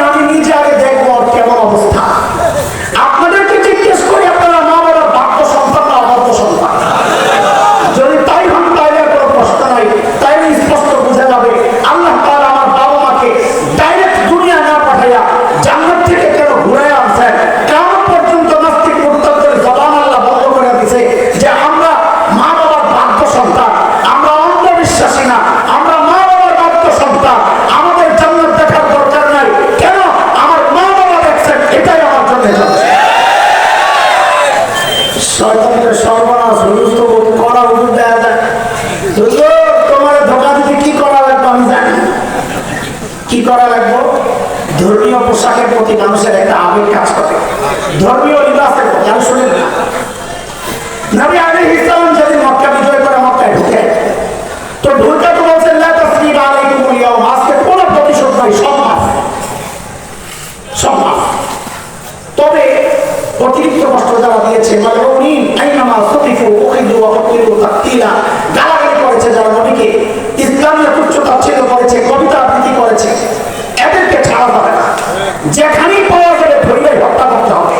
আমি নিজে আগে দেখবো কেমন অবস্থা। আপনাদেরকে জিজ্ঞেস করি আপনারা মা বাবার বাক্য সন্তান না অবাধ্য সন্তান? যদি তাই হন তাইলে কোনো প্রশ্ন নাই, তাইলে স্পষ্ট বুঝে যাবে আল্লাহ তাআলা আমার বাবা মাকে ডাইরেক্ট দুনিয়া না পাঠাইয়া জান্নাত থেকে কেন ঘুরে আনছেন। কেমন পর্যন্ত নাস্তিক মুরতাদদের জবান আল্লাহ বন্ধ করে দিয়েছে যে আমরা মা বাবার বাধ্য সন্তান, আমরা অন্ধবিশ্বাসী না, আমরা মা বাবার বাধ্য সন্তান, আমাদের জান্নাত দেখার দরকার নাই। কেন? আমার মা বাবা দেখছেন, এটাই আমার জন্য যথেষ্ট। শয়তানের সর্বনাশ হুজুর করা হুজুর দেয়া যায়। হুজুর তোমার ধোকা দিতে কি করা লাগবে আমি জানি। কি করা লাগবে? ধর্মীয় পোশাকের প্রতি মানুষের একটা আবেগ কাজ করে, ধর্মীয় লিবাসের প্রতি। আমি শুনেন না, নবী আলাইহিস সালাম যেদিন মক্কা বিজয় করে মক্কায় ঢুকে, তো ঢুকে তো বলছেন লা তাসরিবা আলাইকুমুল ইয়াওম, আজকে কোনো প্রতিশোধ নাই, সব মাফ, সব মাফ। তবে অতিরিক্ত কষ্ট যারা দিয়েছে মানে উনি আইনামা সুতিফু উখিদু ওয়া কুতিলু তাকতিলা, গালাগালি করেছে যারা নবীকে, ইসলামের তুচ্ছতা ছিল করেছে, কবিতা আবৃত্তি করেছে, এদেরকে ছাড়া যাবে না। যেখানেই পাওয়া যাবে ধৈর্যই হত্যা করতে হবে।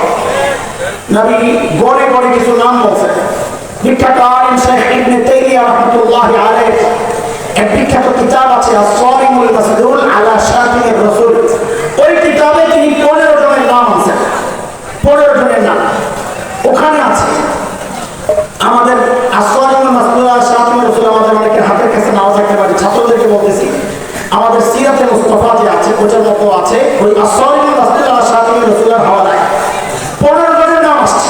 নবী গড়ে গড়ে কিছু নাম বলছেন। বিখ্যাত আলিম শেখ ইবনে তাইমিয়া রাহমাতুল্লাহি আলাইহি এক বিখ্যাত কিতাব আছে আস-সারিমুল মাসদুল আলা শাতিমির রাসূল। ওই কিতাবে তিনি 15 জনের নাম আছে, 15 জনের নাম ওখানে আছে। আমাদের আস-সারিমুল মাসদুল আলা শাতিমির রাসূল আমাদের অনেকের হাতের কাছে নাও থাকতে পারে, ছাত্রদেরকে বলতেছি আমাদের সিরাতে মুস্তাফা যে আছে ওটার মতো আছে ওই আস-সারিমুল মাসদুল আলা শাতিমির রাসূলের হাওয়ালায় 15 জনের নাম আসছে।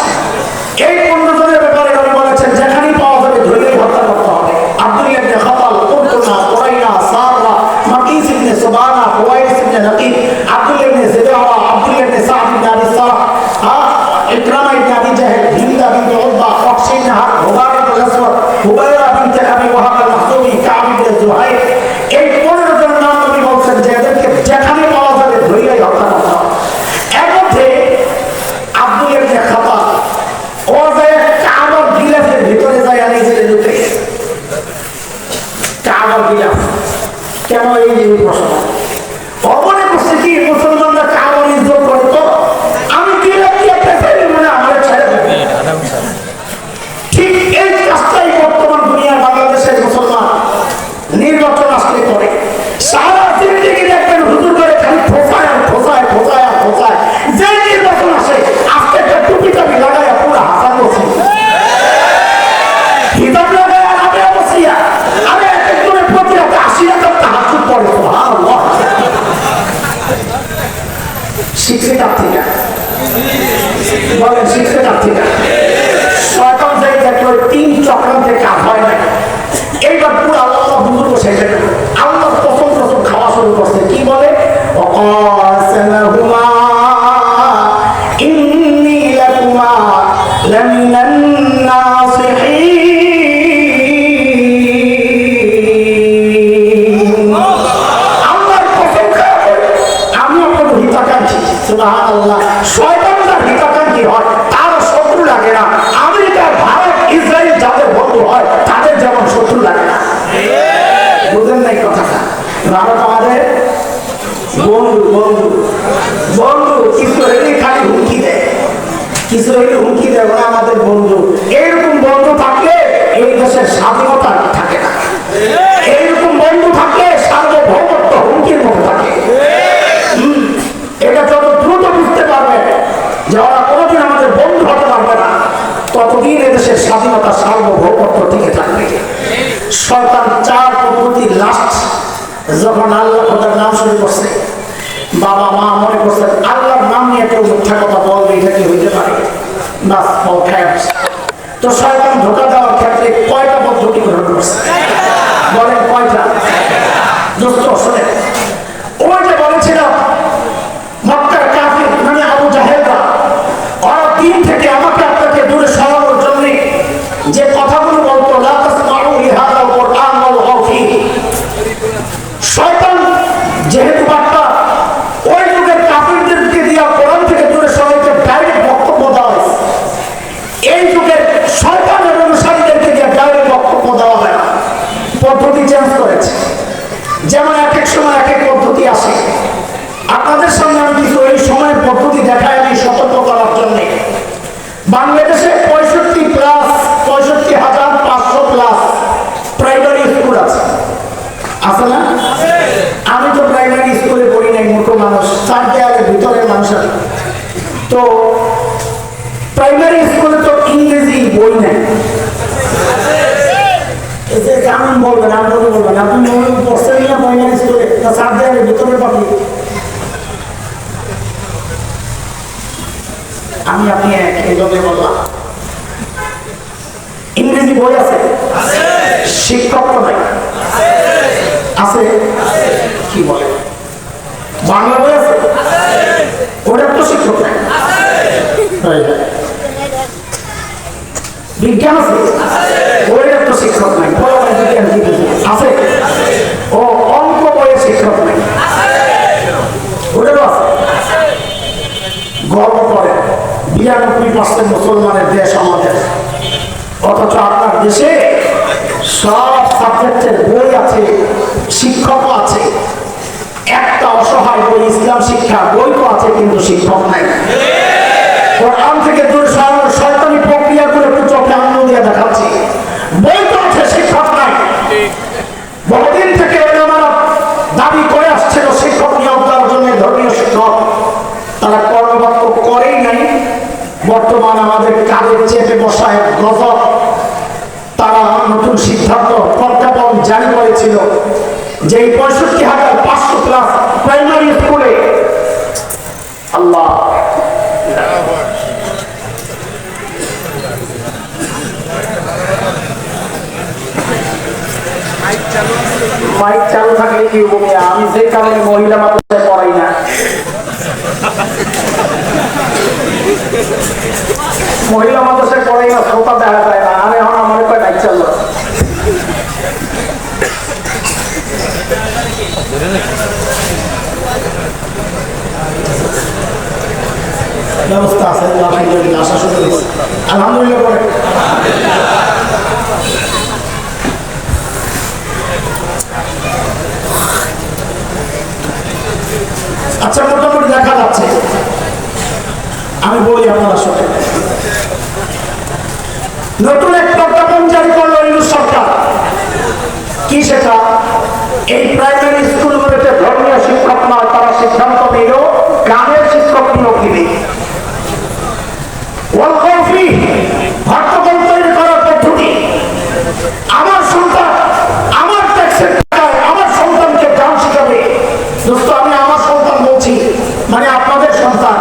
এই 15 জনের ব্যাপারে উনি বলেছেন যেখানেই পাওয়া যাবে ধৈর্যই হত্যা করতে হবে। আব্দুল্লাহ ইবনে খাতাল, কুরতুনা, কুরাইনা, সাররা, মাকিস ইবনে সুবানা, হুয়াইস ইবনে নাকিব, আব্দুল্লাহ ইবনে জিবাওয়া, আব্দুল্লাহ ইবনে সাদ ইবনে আবি সারহ, ইকরামা ইবনে আবি জাহল, হিন্দা বিনতে উতবা, ওয়াকশ ইবনে হার, হুবাব ইবনে আসওয়াদ, হুবাইরা বিনতে আবি ওয়াহাব আল-মাখজুমি, কাব ইবনে জুহাইর। এই 15 জনের নাম নবী বলছেন যে এদেরকে যেখানে পাওয়া যাবে ধৈর্যই হত্যা করতে হবে। এর মধ্যে আব্দুল্লাহ ইবনে খাতাল ও যে কাবার গিলাফের ভিতরে যায় নিজের লুটে, কাবার গিলাফ কেন এই প্রশ্ন অবনে করছে কি মুসলমানরা কাবার ইজ্জত করতো, খেতে দেবো। আল্লাহ প্রথম প্রথম খাওয়া শুরু করছে, কি বলে? وقاسمهما إني لكما لمن الناصحين। আল্লাহর কসম খাওয়া আমি আপনার হিতাকাঙ্ক্ষী। সুবহানাল্লাহ। শয়তানরা হিতাকাঙ্ক্ষী হয়, তার শত্রু লাগে না। আমেরিকা, ভারত, ইসরায়েল যাদের বন্ধু হয় তাদের যেমন শত্রু লাগে না। বুঝলেন না এই কথাটা? ভারত আমাদের বন্ধু, বন্ধু, বন্ধু। কিছু হইলে খালি হুমকি দেয়, কিছু হইলে হুমকি দেয়, ওরা আমাদের বন্ধু। এইরকম বন্ধু থাকলে এই দেশের স্বাধীনতা থাকে না। এইরকম বন্ধু থাকলে সার্বভৌমত্ব হুমকির মতো থাকে। এটা যত দ্রুত বুঝতে পারবে যে ওরা কোনোদিন আমাদের বন্ধু হতে পারবে না, ততদিন এদেশের স্বাধীনতা সার্বভৌমত্ব টিকে থাকবে। শয়তান চার পদ্ধতির লাস্ট যখন আল্লাহ কথার নাম শুরু করছে, বাবা মা মনে করছেন আল্লাহর নাম নিয়ে কেউ মিথ্যা কথা বলবে, এটা কি হইতে পারে? বাস ফল খায়। তো শয়তান ধোঁকা দেওয়ার ক্ষেত্রে কয়টা পদ্ধতি গ্রহণ করছে? বলেন কয়টা? দোস্ত শোনেন, ওই যে বলেছিলাম মক্কার কাফির মানে আবু জাহেলরা, ওরা দিন থেকে আমাকে আপনাকে দূরে সরানোর জন্য যে কথাগুলো বলতো, লা তাসমাউ লিহাযাল কুরআন ওয়ালগাউ ফীহি। শয়তান যেহেতু বার্তা ওই যুগের কাফিরদেরকে দিয়া কোরআন থেকে দূরে সরাইতে ডাইরেক্ট বক্তব্য দেওয়া হয়েছে। এই যুগের শয়তানের অনুসারীদেরকে দিয়া ডাইরেক্ট বক্তব্য দেওয়া হয় না, পদ্ধতি চেঞ্জ করেছে। যেমন এক এক সময় এক এক পদ্ধতি আসে। আপনাদের সামনে আমি কিছু এই সময়ের পদ্ধতি দেখায় আমি সতর্ক করার জন্য। বাংলাদেশে 65,500 প্লাস প্রাইমারি স্কুল আছে, আছে না? আমি তো প্রাইমারি স্কুলে পড়ি নাই, মূর্খ মানুষ, চার দেয়ালের ভিতরের মানুষ। তো প্রাইমারি স্কুলে তো ইংরেজি বই নেই। আমি বলবেন, আমি বলবেন আপনি পড়ছেন না প্রাইমারি স্কুলে, চার দেয়ালের ভিতরে পাবি। আমি আপনি এই জন্য বললাম ইংরেজি বই আছে, শিক্ষক তো নাই। আছে কি বলে? বাংলা বই আছে, ওটার তো শিক্ষক নাই। বিজ্ঞান আছে, ওইটার তো শিক্ষক নাই। বিজ্ঞান আছে, ও অঙ্ক বইয়ের শিক্ষক নাই, ওটারও আছে। গর্ব করে 92% মুসলমানের দেশ আমাদের, অথচ আপনার দেশে সব সাবজেক্টের বই আছে, শিক্ষকও আছে। একটা অসহায় বই, ইসলাম শিক্ষা বই তো আছে, কিন্তু শিক্ষক নাই। কোরআন থেকে দূরে সরানোর শয়তানি প্রক্রিয়াগুলো একটু চোখে আনন্দ দিয়ে দেখাচ্ছি। বই তো আছে, শিক্ষক নাই। বহুদিন থেকে ওলামারা দাবি করে আসছিল শিক্ষক নিয়োগ দেওয়ার জন্য, ধর্মীয় শিক্ষক। তারা কর্মবাক্য করেই নাই। বর্তমান আমাদের কাজের চেপে বসা এক গজব, তারা নতুন সিদ্ধান্ত প্রজ্ঞাপন জারি করেছিল যে 65,500 প্লাস প্রাইমারি স্কুলে, আল্লাহ মাইক চালু থাকলে কি হবে? আমি যে কারণে মহিলা মাদ্রাসায় পড়াই না। মহিলা মাদ্রাসায় পড়াই না, শ্রোতা দেখা যায় না। আর এখন আমার কয় মাইক চালু ব্যবস্থা আছে। আলহামদুলিল্লাহ, আশা শুরু হয়েছে। আলহামদুলিল্লাহ পরে আচ্ছা, মোটামুটি দেখা যাচ্ছে। আমি বলি আপনারা শোনেন, নতুন এক প্রজ্ঞাপন জারি করলো ইউনুস সরকার। কি সেটা? এই প্রাইমারি স্কুলগুলোতে ধর্মীয় শিক্ষক নয়, তারা সিদ্ধান্ত নিল গ্রামের শিক্ষক নিয়োগ দিবে। হট্টগোল তৈরি করার পদ্ধতি। আমার সন্তান আমার ট্যাক্সের টাকায় আমার সন্তানকে গান শিখাবে। দোস্ত, আমি আমার সন্তান বলছি, মানে আপনাদের সন্তান।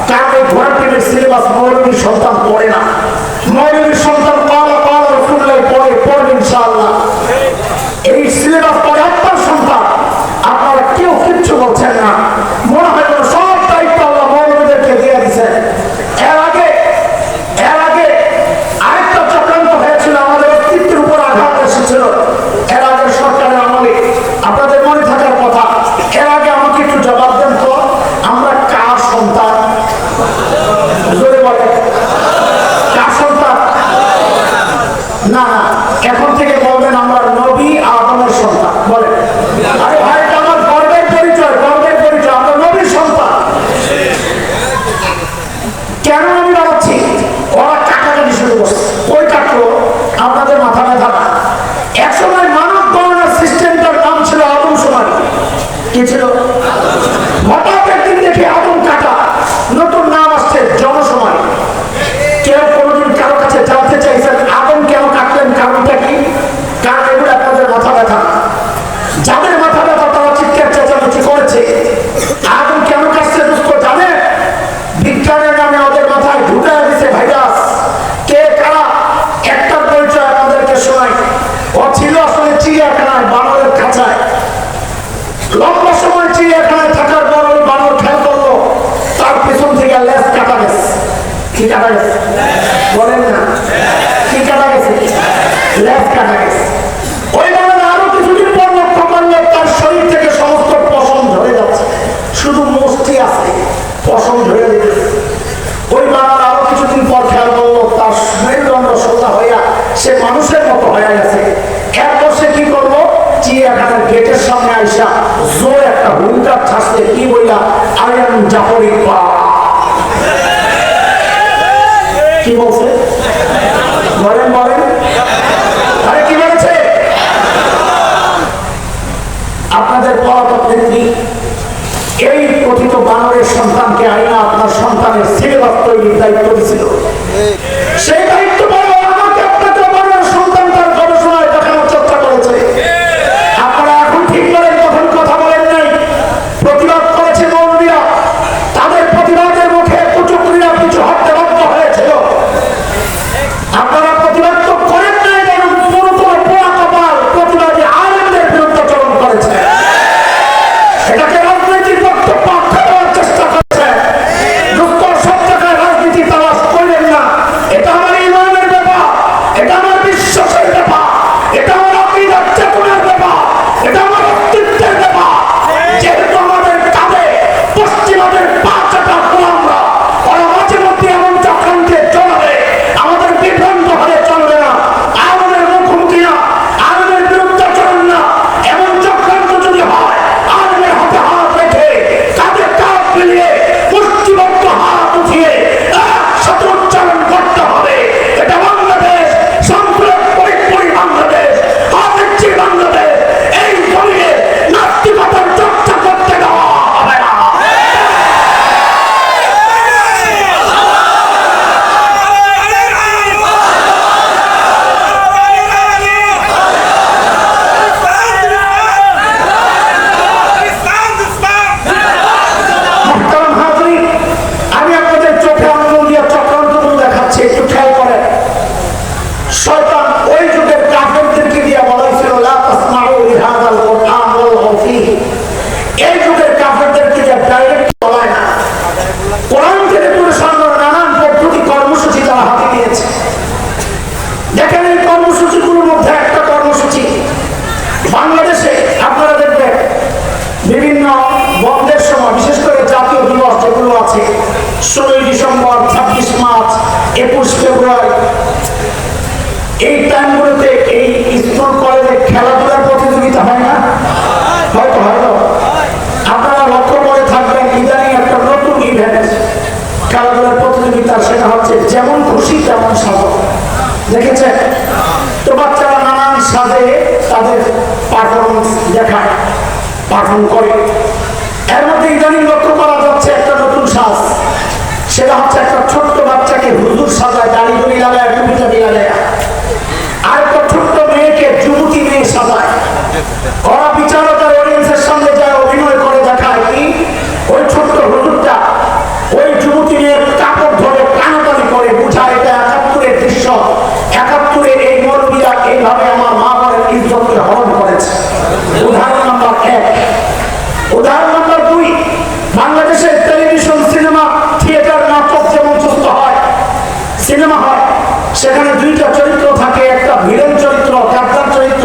কারণ এই ঘোড়া টিমের সিলেবাস মৌলবীর সন্তান পড়ে না। মৌলবীর সন্তান পালা পালা রসুল্লাহ পড়ে, পড়বে ইনশাআল্লাহ। কাটা গেছে? বলেন না, কি কাটা গেছে? লেজ কাটা গেছে। ওই বানানা আরো কিছুদিন পর লক্ষ্য করলে তার শরীর থেকে সমস্ত পশম ঝরে যাচ্ছে, শুধু মুষ্টি আছে, পশম ঝরে যেতেছে। ওই বানানা আরো কিছুদিন পর খেয়াল করলো তার মেরুদণ্ড সোজা হইয়া সে মানুষের মতো হয়ে গেছে। এরপর সে কি করবো, চিড়িয়াখানার গেটের সামনে আইসা জোর একটা হুঙ্কার ছাড়ছে, কি বইলা, আই এম জাফর ইকবাল। কি বলছে? বলেন বলেন, আরে কি বলেছে? আপনাদের পলাতক নেত্রী এই কথিত বানরের সন্তানকে আইনা আপনার সন্তানের সিলেবাস তৈরির দায়িত্ব দিয়েছিল। সেই দায়িত্ব বলো আমাকে, আপনাকে বানরের সন্তান তার গবেষণায় দেখানোর চেষ্টা করেছে। আপনারা এখন ঠিক করেন, তখন কথা বলেন নাই, প্রতিবাদ করেছে মৌলবীরা, তাদের প্রতিবাদের মুখে কুচক্রীরা কিছু হত্যা বাধ্য হয়েছিল। আপনারা প্রতিবাদ তো করেন নাই, বরং পুরোপুরি পোড়া কপাল প্রতিবাদী আলেমদের বিরুদ্ধে চলন করেছে। এটাকে রাজনৈতিক বক্তব্য আখ্যা দেওয়ার চেষ্টা করছে। দুঃখ সব জায়গায় রাজনীতি তালাশ করলেন না। এটা আমার ইমানের ব্যাপার, এটা আমার বিশ্বাসের ব্যাপার, এটা আমার আকীদার চেতনার ব্যাপার, এটা আমার অস্তিত্বের ব্যাপার। যেহেতু আমাদের কাঁধে পশ্চিমাদের পা চাটা গোলামরা, ওরা মাঝে মধ্যে এমন চক্রান্তে চলবে, আমাদের বিভ্রান্ত হলে চলবে না। আমাদের মুখোমুখি না, আমাদের বিরুদ্ধে চলুন না। এমন চক্রান্ত যদি হয়, আমাদের হাতে হাত রেখে কাঁধে কাঁধ মিলিয়ে মুষ্টিবদ্ধ হাত উঠিয়ে একসাথে উচ্চারণ করতে হবে, এটা বাংলাদেশ, সম্পূর্ণ পরিপূর্ণ বাংলাদেশ, আদিচ্ছি বাংলাদেশ। এই জমিনে নাস্তিকতার চর্চা করতে দেওয়া হবে না। মুহতারাম হাজরিন, আমি আপনাদের চোখে আঙ্গুল দিয়ে চক্রান্তগুলো দেখাচ্ছি, একটু খেয়াল করেন। শয়তান ওই যুগের কাফেরদেরকে দিয়ে বলাইছিল, লা তাসমাউ লিহাযাল কুরআন ওয়ালগাউ ফীহি। এই যুগের কাফেরদেরকে দিয়ে ডাইরেক্ট বলায় না, কোরআন থেকে দূরে সরানোর নানান পদ্ধতি কর্মসূচি তারা হাতে নিয়েছে। দেখেন এই কর্মসূচিগুলোর মধ্যে একটা কর্মসূচি বাংলাদেশে আপনারা দেখবেন বিভিন্ন বন্ধের সময়, বিশেষ করে জাতীয় দিবস যেগুলো আছে, 16 ডিসেম্বর, 26 মার্চ, 21 ফেব্রুয়ারি, এই টাইমগুলোতে এই স্কুল কলেজে খেলাধুলার প্রতিযোগিতা হয় না? হয়তো হয়তো আপনারা লক্ষ্য করে থাকবেন, ইদানিং একটা নতুন ইভেন্ট খেলাধুলার প্রতিযোগিতা, সেটা হচ্ছে যেমন খুশি তেমন সাজো। দেখেছেন তো? বাচ্চারা নানান সাজে তাদের পারফরমেন্স দেখায়, পারফর্ম করে। এর মধ্যে ইদানিং লক্ষ্য করা যাচ্ছে একটা নতুন সাজ, সেটা হচ্ছে একটা ছোট্ট বাচ্চাকে হুজুর সাজায়, দাড়ি গুলি লাগায়, টুপিটা দিয়ে লাগায়, আর একটা ছোট্ট মেয়েকে যুবতী মেয়ে সাজায়। ওরা বিচারকের অডিয়েন্সের সামনে যায়, অভিনয় করে দেখায় কি ওই ছোট্ট হুজুরটা ওই যুবতী মেয়ের কাপড় ধরে টানাটানি করে, বুঝায় এটা 71-এর দৃশ্য, 71-এর এই মৌলবীরা এইভাবে আমার মা বাবার ইজ্জতকে হরণ করেছে। উদাহরণ নাম্বার 1। উদাহরণ নাম্বার 2, বাংলাদেশের টেলিভিশন, সিনেমা, থিয়েটার, নাটক যেমন সুস্থ হয়, সিনেমা হয়, সেখানে দুইটা চরিত্র থাকে, একটা ভিলেন চরিত্র, ক্যাপ্টেন চরিত্র,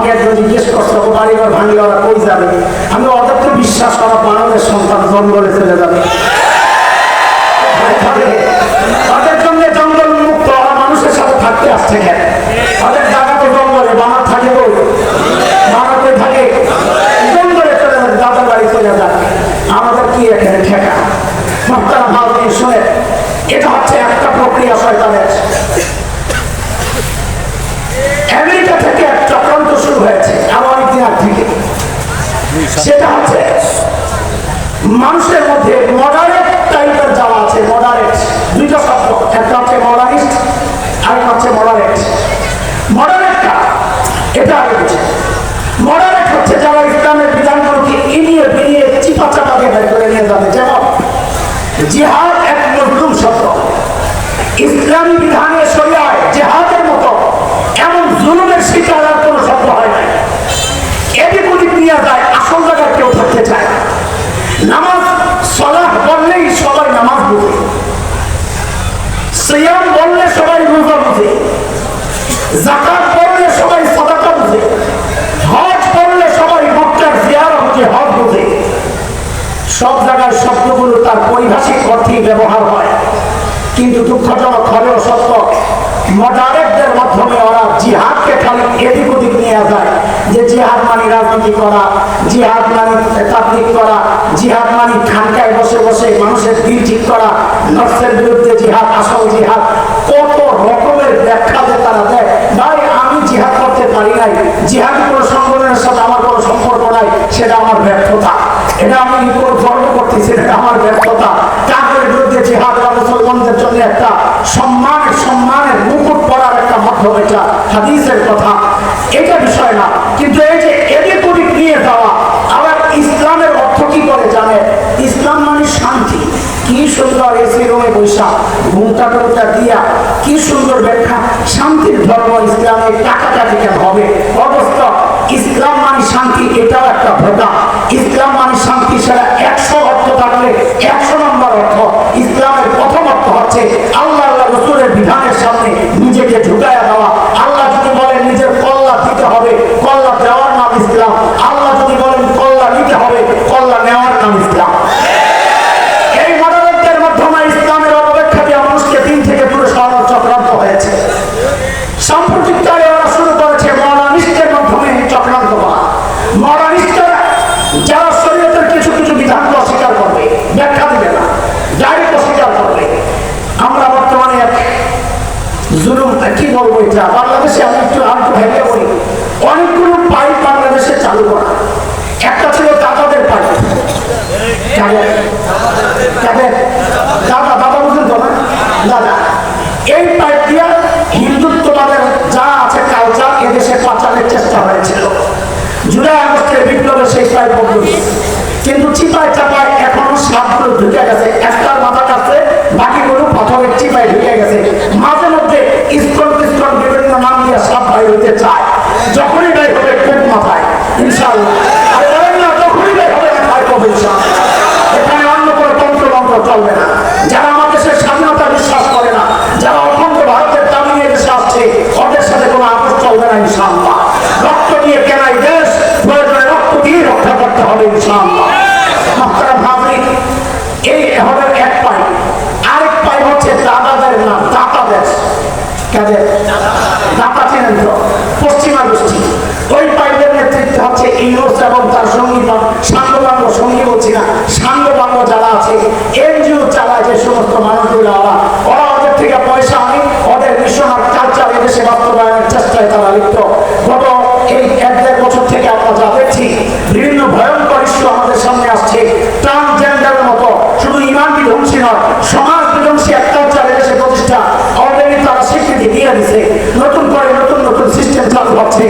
আমাকে একজন জিজ্ঞেস করছে ও বাড়িঘর ভাঙলে ওরা কই যাবে, আমি ওদের তো বিশ্বাস করা মানবের সন্তান জঙ্গলে চলে যাবে, তাদের জন্য জঙ্গল মুক্ত, ওরা মানুষের সাথে থাকতে আসছে কেন? তাদের জায়গা তো জঙ্গলে, বানর থাকে বই, বানরতে থাকে জঙ্গলে চলে যাবে, দাদার বাড়ি চলে যাবে, আমাদের কি এখানে ঠেকা? মাত্রা ভালো দিয়ে শুনে, এটা হচ্ছে একটা প্রক্রিয়া শয়তানের। আমেরিকা থেকে এক চক্রান্ত শুরু হয়েছে আরো অনেকদিন আগ থেকে, সেটা হচ্ছে মানুষের মধ্যে মডারেট টাইপের যাওয়া আছে। মডারেট দুইটা শব্দ, একটা হচ্ছে মডারিস্ট আর একটা হচ্ছে মডারেট। মডারেটটা এটা আগে বুঝে, মডারেট হচ্ছে যারা ইসলামের বিধানগুলোকে এড়িয়ে বেরিয়ে চিপা চাপা দিয়ে বের করে নিয়ে যাবে। যেমন জিহাদ এক মজলুম শব্দ, ইসলামী বিধানে শরিয়ায় জিহাদের মতো এমন জুলুমের শিকার আর কোনো শব্দ হয় না। এদিক ওদিক নিয়ে যায়, আসল জায়গায় কেউ থাকতে চায় না। নামাজ সালাহ বললেই সবাই নামাজ বুঝে, সিয়াম বললে সবাই রোজা বুঝে, যাকাত বললে সবাই সাদাকা বুঝে, হজ বললে সবাই মক্কার জিয়ারত বুঝে, হজ বুঝে। সব জায়গায় শব্দগুলো তার পরিভাষিক অর্থে ব্যবহার হয়, কিন্তু দুঃখজনক হলেও সত্য, মডারেটদের মাধ্যমে ওরা জিহাদকে খালি এদিক ওদিক নিয়ে যায় যে জিহাদ মানে রাজনীতি করা, জিহাদ মানে তাবলীগ করা, জিহাদ মানে খানকায় বসে বসে মানুষের দিল ঠিক করা, নফসের বিরুদ্ধে জিহাদ, আসল জিহাদ। কত রকমের ব্যাখ্যা যে তারা দেয়। ভাই আমি জিহাদ করতে পারি নাই, জিহাদ কোনো সংগঠনের সাথে আমার কোনো সম্পর্ক নাই, সেটা আমার ব্যর্থতা। এটা আমি গর্ব করতেছি, এটা আমার ব্যর্থতা। কাফেরের বিরুদ্ধে জিহাদ মুসলমানদের জন্য একটা সম্মানের মুকুট পরার একটা মাধ্যম, এটা হাদিসের কথা, এটা বিষয় না। কিন্তু এই যে এদিক ওদিক নিয়ে যাওয়া, আবার ইসলামের অর্থ কি করে জানে? ইসলাম মানে শান্তি। কি সুন্দর এসি রুমে বৈশা ঘুমটা টুমটা দিয়া কি সুন্দর ব্যাখ্যা, শান্তির ধর্ম ইসলামে টাকাটাকি কেন হবে? অবস্থ ইসলাম মানে শান্তি, এটাও একটা ভোটা। ইসলাম মানে শান্তি, সেটা 100 অর্থ থাকলে 100 নম্বর অর্থ। ইসলামের প্রথম অর্থ হচ্ছে আল্লাহ রাসূলের বিধানের সামনে নিজেকে ঝুঁকায়া দেওয়া। আল্লাহ যদি বলেন নিজের কল্লা দিতে হবে, কল্লা দেওয়ার নাম ইসলাম। আল্লাহ যদি বলেন কল্লা নিতে হবে, কল্লা নেওয়ার নাম ইসলাম। এই মডারেটদের মাধ্যমে ইসলামের অপেক্ষা দিয়ে মানুষকে দিন থেকে দূরে সরানোর চক্রান্ত হয়েছে। সাম্প্রতিক কালে ওরা শুরু করেছে মডার্নিস্টের মাধ্যমে চক্রান্ত করা। মডার্নিস্টরা যারা শরীয়তের কিছু কিছু বিধানকে অস্বীকার করবে, ব্যাখ্যা দিবে না, ডাইরেক্ট অস্বীকার করবে। আমরা বর্তমানে এক জুলুম, কি বলবো, এটা বাংলাদেশে আমি একটু আরেকটু ভেবে বলি, অনেকগুলো পাইপ বাংলাদেশে চালু করা। একটা ছিল দাদাদের পাইপ, দাদা বুঝলেন তো না, দাদা। এই পাইপ দিয়ে হিন্দুত্ববাদের যা আছে কালচার এদেশে পাচারের চেষ্টা হয়েছিল। জুলাই আগস্টের বিপ্লবে সেই পাইপ বন্ধ, কিন্তু চিপায় চাপায় এখনো সাপগুলো ঢুকে গেছে। একটার মাথা কাছে, বাকিগুলো পাথরের চিপায় ঢুকে গেছে। মাঝে মধ্যে ইস্কন বিভিন্ন নাম দিয়ে সাপ বাইর হতে চায়। যখনই বের হবে খুব মাথায় ইনশাআল্লাহ, আর না যখনই বের হবে মাথায় কবে ইনশাআল্লাহ। এখানে অন্য কোনো তন্ত্রমন্ত্র চলবে না। যারা আমাদের সে স্বাধীনতা বিশ্বাস করে না, যারা অখণ্ড ভারতের দাবি নিয়ে দেশে আসছে, ওদের সাথে কোনো আপোষ চলবে না ইনশাআল্লাহ। রক্ত দিয়ে কেনাই দেশ, প্রয়োজনে রক্ত দিয়ে রক্ষা করতে হবে ইনশাআল্লাহ। এই হবে এক পাইপ। আরেক পাইপ হচ্ছে দাদাদের নাম, দাতাদের। কাজে দাতা চেনেন তো, পশ্চিমা গোষ্ঠী। ওই পাইপের নেতৃত্বে হচ্ছে ইউনুস এবং তার সঙ্গী সাঙ্গবাঙ্গ, সঙ্গী বলছি না, সাঙ্গবাঙ্গ যারা আছে, এনজিও চালায় যে সমস্ত মানুষগুলো, ওরা ওদের থেকে পয়সা আনে, ওদের মিশন আর কালচার এদেশে বাস্তবায়নের চেষ্টায় তারা লিপ্ত। গত এই 1-1.5 বছর থেকে আমরা যা দেখছি, বিভিন্ন ভয়ঙ্কর ইস্যু আমাদের সামনে আসছে। ট্রান্সজেন্ডারের মতো শুধু ইমান বিধ্বংসী নয়, সমাজ বিধ্বংসী এক কালচার এদেশে প্রতিষ্ঠা অলরেডি তারা স্বীকৃতি দিয়ে দিচ্ছে। নতুন করে নতুন নতুন সিস্টেম চালু হচ্ছে।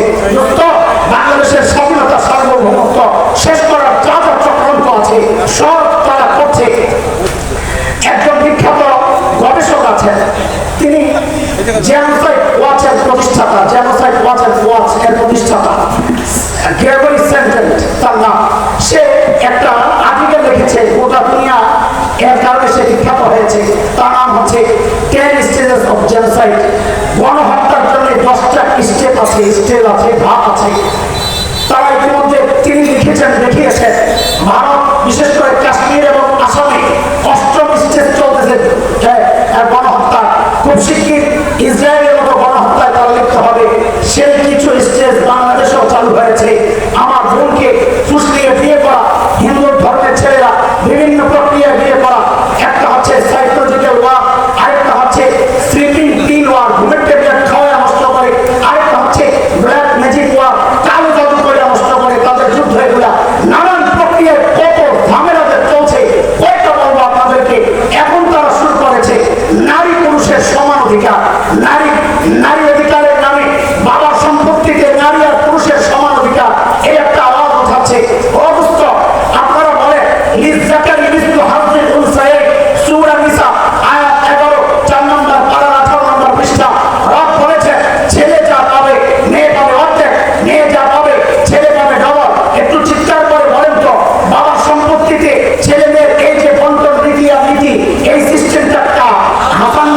বাংলাদেশের স্বাধীনতা, সার্বভৌমত্ব শেষ করার যা যা চক্রান্ত আছে সব তারা করছে। একজন বিখ্যাত গবেষক আছেন, তিনি জেনোসাইড ওয়াচের প্রতিষ্ঠাতা, জেনোসাইড ওয়াচ এর প্রতিষ্ঠাতা গ্রেগরি সেন্টেন্ট তার নাম। সে একটা আর্টিকেল লিখেছে, গোটা দুনিয়া এর কারণে সে বিখ্যাত হয়েছে। তার নাম হচ্ছে 10 Stages of Genocide। গণহত্যার জন্য 10টা স্টেপ স্টেপ আছে, স্টেজ আছে, ধাপ আছে। তারা ইতিমধ্যে তিনি লিখেছেন, দেখিয়েছেন। ভারত বিশেষ করে কাশ্মীর এবং আসামে 8ম স্টেজ চলতেছে গণহত্যা। খুব শিগগির ইসরায়েলের মতো গণহত্যায় তারা লিপ্ত হবে, সেই কিছু স্টেজ বাংলাদেশেও চালু হয়েছে। আমার বোনকে ফুসলিয়ে বিয়ে করা, হিন্দু ধর্মের ছেলেরা বিভিন্ন প্রক্রিয়ায় বিয়ে করা, একটা হচ্ছে সাইকোলজিক্যাল ওয়ার, আরেকটা হচ্ছে স্লিপিং পিল ওয়ার, ঘুমের ট্যাবলেট খাওয়া নষ্ট করে, আরেকটা হচ্ছে ব্ল্যাক ম্যাজিক ওয়ার, কালো জাদু করে নষ্ট করে, তাদের যুদ্ধ এগুলা নানান প্রক্রিয়ায় কত ঝামেলাতে চলছে। কয়েকটা বলবো আপনাদেরকে, এখন তারা শুরু করেছে নারী পুরুষের সমান অধিকার। নারী অধিকারের নামে বাবার সম্পত্তিতে নারী আর পুরুষের সমান অধিকার, এই একটা আওয়াজ উঠাচ্ছে। অবস্থ আপনারা বলে লিজ্জাকারি মিসলু হাযিল উনসায়াইন, সূরা নিসা আয়াত 11, 4 নম্বর পারা, 18 নম্বর পৃষ্ঠা। রব বলেছে ছেলে যা পাবে মেয়ে পাবে অর্ধেক, মেয়ে যা পাবে ছেলে পাবে ডবল। একটু চিৎকার করে বলেন তো, বাবার সম্পত্তিতে ছেলে মেয়ের এই যে বন্টন রীতি আর নীতি, এই সিস্টেমটা হাসান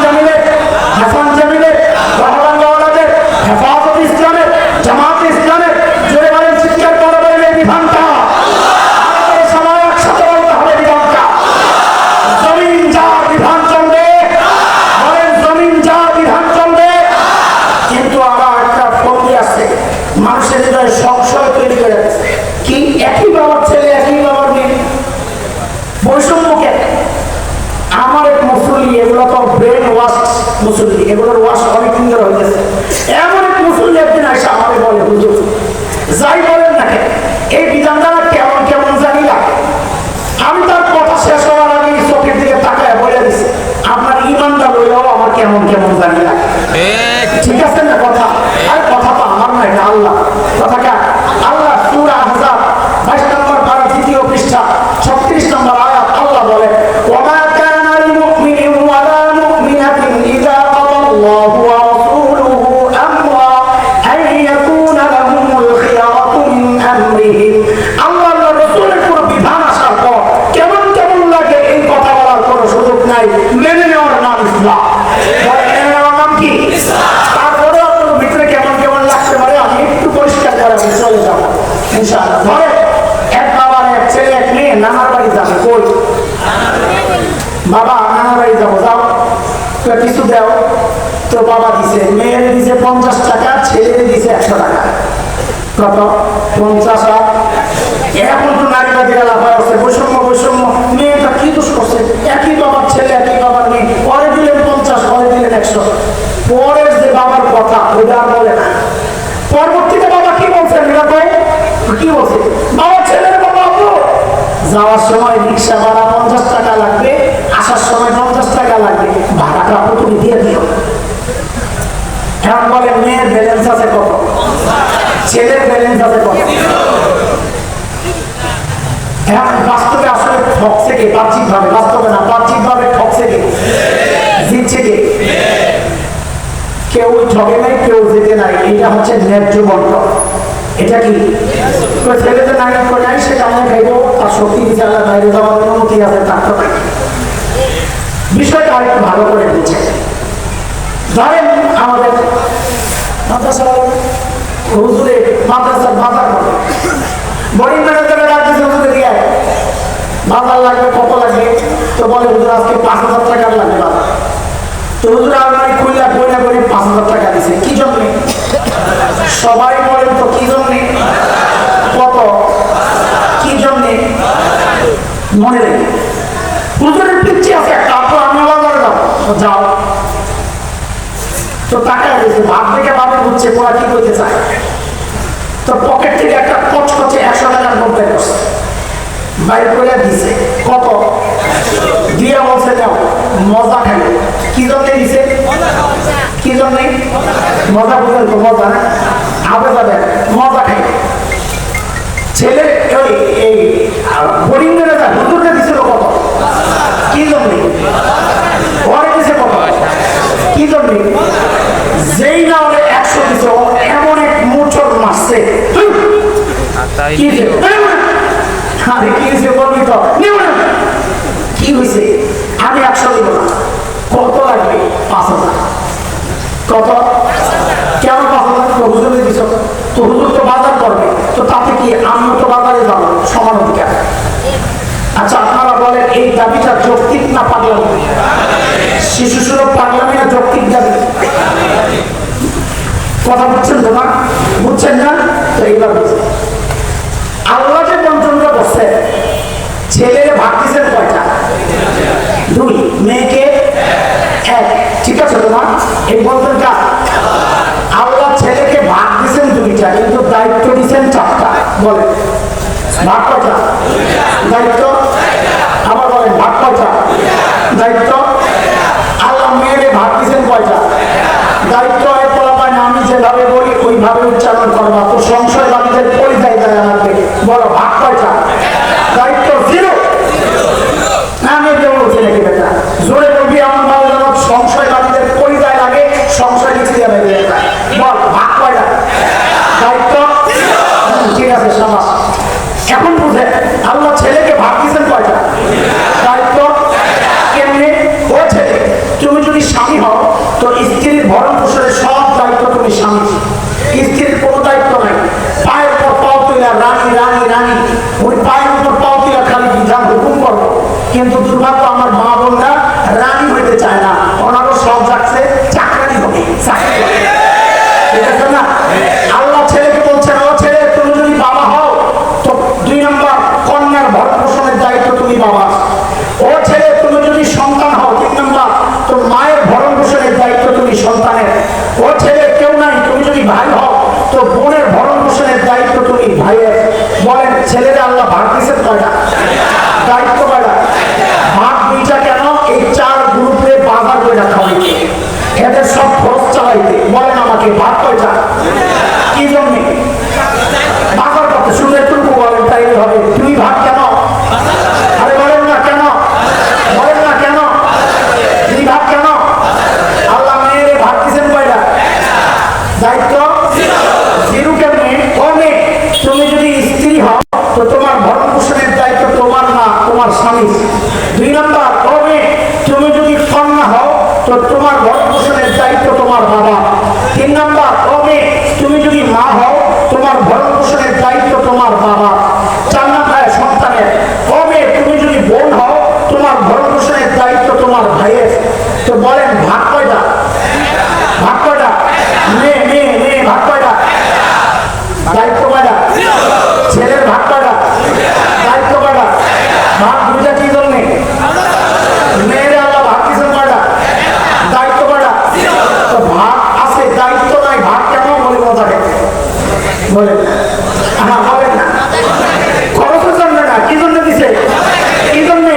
জামিলের, রহমানওয়ালাদের, হেফাজত ইসলামের, জামাত ইসলামের, জোরে বলেন, চিৎকার করে বলেন এই বিধানটা। আমাদের সবাই একসাথে বলতে হবে বিধানটা। জমিন যা বিধান চলবে, বলেন জমিন যা বিধান চলবে। কিন্তু আবার একটা ফন্দি আছে, মানুষের হৃদয়ে সংশয় তৈরি করে দিচ্ছে। কি একই বাবার ছেলে একই বাবার মেয়ে, বৈষম্য কেন? আমার এক মুসল্লি, এগুলো তো ব্রেন ওয়াশ মুসল্লি, এগুলোর ওয়াশ অনেক দিন ধরে হয়েছে। এমন এক মুসল্লি একদিন আসে আমাকে বলে, হুজুর যাই বলেন না কেন এই বিধানটা কেমন কেমন জানি লাগে। আমি তার কথা শেষ হওয়ার আগে চোখের দিকে তাকায় বলে দিচ্ছি, আপনার ইমানটা লইলেও আমার কেমন কেমন জানি লাগে। ঠিক আছে না কথা? আর কথা তো আমার না, এটা আল্লাহ কথা। কার? আল্লাহ। সূরা আহজাব 22 নম্বর পারা, 2য় পৃষ্ঠা, 36 নম্বর আয়াত। আল্লাহ বলে, ওমা কানা লিলমুমিনিন ওয়ালা মুমিনাতিন ইযা কাদাল্লাহু ওয়া রাসূলুহু আমরা আন ইয়াকুনা লাহুমুল খিয়ারাতু মিন আমরিহিম। আল্লাহর রাসূলের পুরো বিধান আসার পর কেমন কেমন লাগে এই কথা বলার কোনো সুযোগ নাই। মেনে নেওয়ার নাম ইসলাম। মেনে নেওয়ার নাম কি? তারপরে আপনার ভিতরে কেমন কেমন লাগতে পারে আমি একটু পরিষ্কার করে আমি চলে যাবো ইনশাআল্লাহ। ধরে এক বাবার এক ছেলে এক মেয়ে নানার বাড়ি যাবে। কই? বাবা নানার বাড়ি যাবো, যাও তো কিছু দাও। তো বাবা দিছে, মেয়ের দিছে 50 টাকা, ছেলের দিছে 100 টাকা। কত? 50 আর এখন তো নারীবাদীরা লাফায় আসছে, বৈষম্য। মেয়েটা কি দোষ করছে? একই বাবার ছেলে একই বাবার মেয়ে, পরে দিলেন 50, পরে দিলেন 100। পরের যে বাবার কথা ওইটা আর বলে না। পরবর্তীতে বাবা কি বলছেন? কি বলছে? বাবার ছেলের বাবা যাওয়ার সময় রিক্সা ভাড়া 50 টাকা লাগবে, আসার সময় 50 টাকা লাগবে, ভাড়াটা তুমি দিয়ে দিও। এখন বলে মেয়ের ব্যালেন্স আছে কত, ছেলের ব্যালেন্স আছে কত? এখন বাস্তবে আসলে ঠকছে কে? বাহ্যিকভাবে, বাস্তবে না, বাহ্যিকভাবে ঠকছে কে? জিতছে কে? কেউ ঠকে নাই, কেউ জিতে নাই। এটা হচ্ছে ন্যায্য বন্টন। এটা কি ছেলেদের নারী করে নাই, সে কামে খাইব, তার শক্তি দিচ্ছে আল্লাহ, বাইরে যাওয়ার অনুমতি আছে, তার তো নাই। বিষয়টা আরেকটু ভালো করে বুঝছে। ধরেন আমাদের হুজুরে মাদ্রাসার বাজার করে বড়ি ম্যানেজারে রাখতেছে, হুজুরে দিয়ে বাজার লাগবে, কত লাগবে? তো বলে হুজুর আজকে 5000 টাকার লাগবে বাজার। তো হুজুর আলমারি খুললা বইনা করে 5000 টাকা দিছে। কি জন্যে? সবাই বলেন তো কি জন্যে? কত? কি জন্যে? মনে রেখে হুজুরের পিচ্ছি আছে একটা, আমি বাজারে যাবো, যাও। তো টাকা দিয়েছে, ভাব দেখে ভাবে বুঝছে ওরা কি করতে চায়। তো পকেট থেকে একটা কচকচে 100 টাকার নোট বের করছে, বাইর করে দিছে। কত দিয়ে বলছে যাও মজা খাই। কি জন্যে দিছে? কি জন্যে? মজা বুঝেন তো, মজা না আবে যাবে, মজা খাই। ছেলে ওই এই বোরিং মেরে যায়, হুজুরকে দিছিল কত? কি জন্যে? ওরে দিছে কত? কি জন্যে? যেই না ওরে 100 দিছে, এমন এক মোচড় মারছে। কি হয়েছে বলবি তো? কি হয়েছে? আমি 100 দিব না। কত লাগবে? 5000। কত? কেন 5000? হুজুরে দিছ, তো হুজুর তো বাজার করবে, তো তাতে কি আমিও তো বাজারে যাবো, সমান অধিকার। আচ্ছা আপনারা বলেন এই দাবিটা যৌক্তিক না পাগলামি? শিশু সুলভ পাগলামি না যৌক্তিক দাবি? কথা বুঝছেন তো না? বুঝছেন না? তো এইবার বুঝছেন। আল্লাহ যে বঞ্চনটা করছে, ছেলেরে ভাগ দিচ্ছেন কয়টা? 2, মেয়েকে 1। ঠিক আছে তো না? এই বঞ্চনটা আল্লাহ ছেলেকে ভাগ দিচ্ছেন 2টা, কিন্তু দায়িত্ব দিচ্ছেন 4টা। বলেন ভাগ কয়টা? দায়িত্ব। আবার বলেন ভাগ কয়টা? দায়িত্ব। আল্লাহ মেয়েরে ভাগ দিচ্ছেন কয়টা? দায়িত্ব। এর পোলাপায় না আমি যেভাবে বলি ওইভাবে উচ্চারণ করবা, তো সংশয়বাদীদের পরিচয় দেয় আমাকে। বলো ভাগ কয়টা? দায়িত্ব 0। আমি কেউ বলছি নাকি বেটা? জোরে বলবি আমার ভালো যেন সংশয়বাদীদের পরিচয় লাগে, সংশয় লিখে দেবে। বল ভাগ কয়টা? দায়িত্ব। ঠিক আছে সমাজ। এখন বুঝে আল্লাহ ছেলেকে ভাগ দিচ্ছেন কয়টা? দায়িত্ব। কেমনে? ও ছেলে, তুমি যদি স্বামী হও তো স্ত্রীর ভরণ পোষণের সব দায়িত্ব তুমি স্বামী, স্ত্রীর কোনো দায়িত্ব নাই। পায়ের উপর পাও তুলা রানী রানী রানী, ওই পায়ের উপর পাও তুলা খালি বিধান হুকুম করবো। কিন্তু দুর্ভাগ্য আমার মা বোনরা রানী হইতে চায় না, ওনারও সব যাচ্ছে চাকরানি হবে, চাকরি হবে। ঠিক আছে না? আল্লাহ ছেলেকে বলছেন, ও ছেলে তুমি যদি বাবা হও তো 2 নম্বর কন্যার ভরণ পোষণের দায়িত্ব তুমি বাবা। ও ছেলে তুমি যদি সন্তান হও 3 নম্বর তো মায়ের ভরণ পোষণের দায়িত্ব তুমি সন্তানের। ও ছেলে কেউ নাই, তুমি যদি ভাই হও তো বোনের ভরণ পোষণের দায়িত্ব তুমি ভাইয়ের। বলেন ছেলেরা আল্লাহ ভাগ দিচ্ছেন কয়টা? দায়িত্ব কয়টা? ভাগ 2টা কেন? এই 4 গ্রুপে বাজার করে রাখা হয়েছে, এদের সব খরচ চালাইতে। বলেন আমাকে ভাগ কয়টা? কি জন্য বাজার করতে? শুধু একটু বলেন তাইলে হবে। 2 ভাগ কেন? আরে বলেন না কেন? বলেন না কেন? 2 ভাগ কেন? আল্লাহ মেয়েরে ভাগ দিচ্ছেন কয়টা? দায়িত্ব 0। কেমনে? কমে তুমি যদি স্ত্রী হও তো তোমার ভরণ পোষণের দায়িত্ব তোমার না, তোমার স্বামী। 2 নম্বর কমে তুমি যদি কন্যা হও তো তোমার ভরণ পোষণের দায়িত্ব তোমার বাবা। 3 নম্বর কমে তুমি যদি মা হও তোমার ভরণ পোষণের দায়িত্ব তোমার বাবা। 4 নম্বর সন্তানের কমে তুমি যদি বোন হও তোমার ভরণ পোষণের দায়িত্ব তোমার ভাইয়ের। তো বলেন ভাগ কয়টা? ভাগ কয়টা? মেয়ে মেয়ে মেয়ে ভাগ কয়টা? দায়িত্ব কয়টা? ছেলের ভাগ কয়টা? দায়িত্ব কয়টা? ভাগ 2টা কি জন্য? মেয়ের আল্লাহ ভাগ দিচ্ছেন কয়টা? দায়িত্ব কয়টা? তো ভাগ আছে, দায়িত্ব নাই, ভাগ কেন? বলে মজা খেতে বলেন। হ্যাঁ বলেন না, খরচের জন্য না, কি জন্য দিছে? কি জন্যে?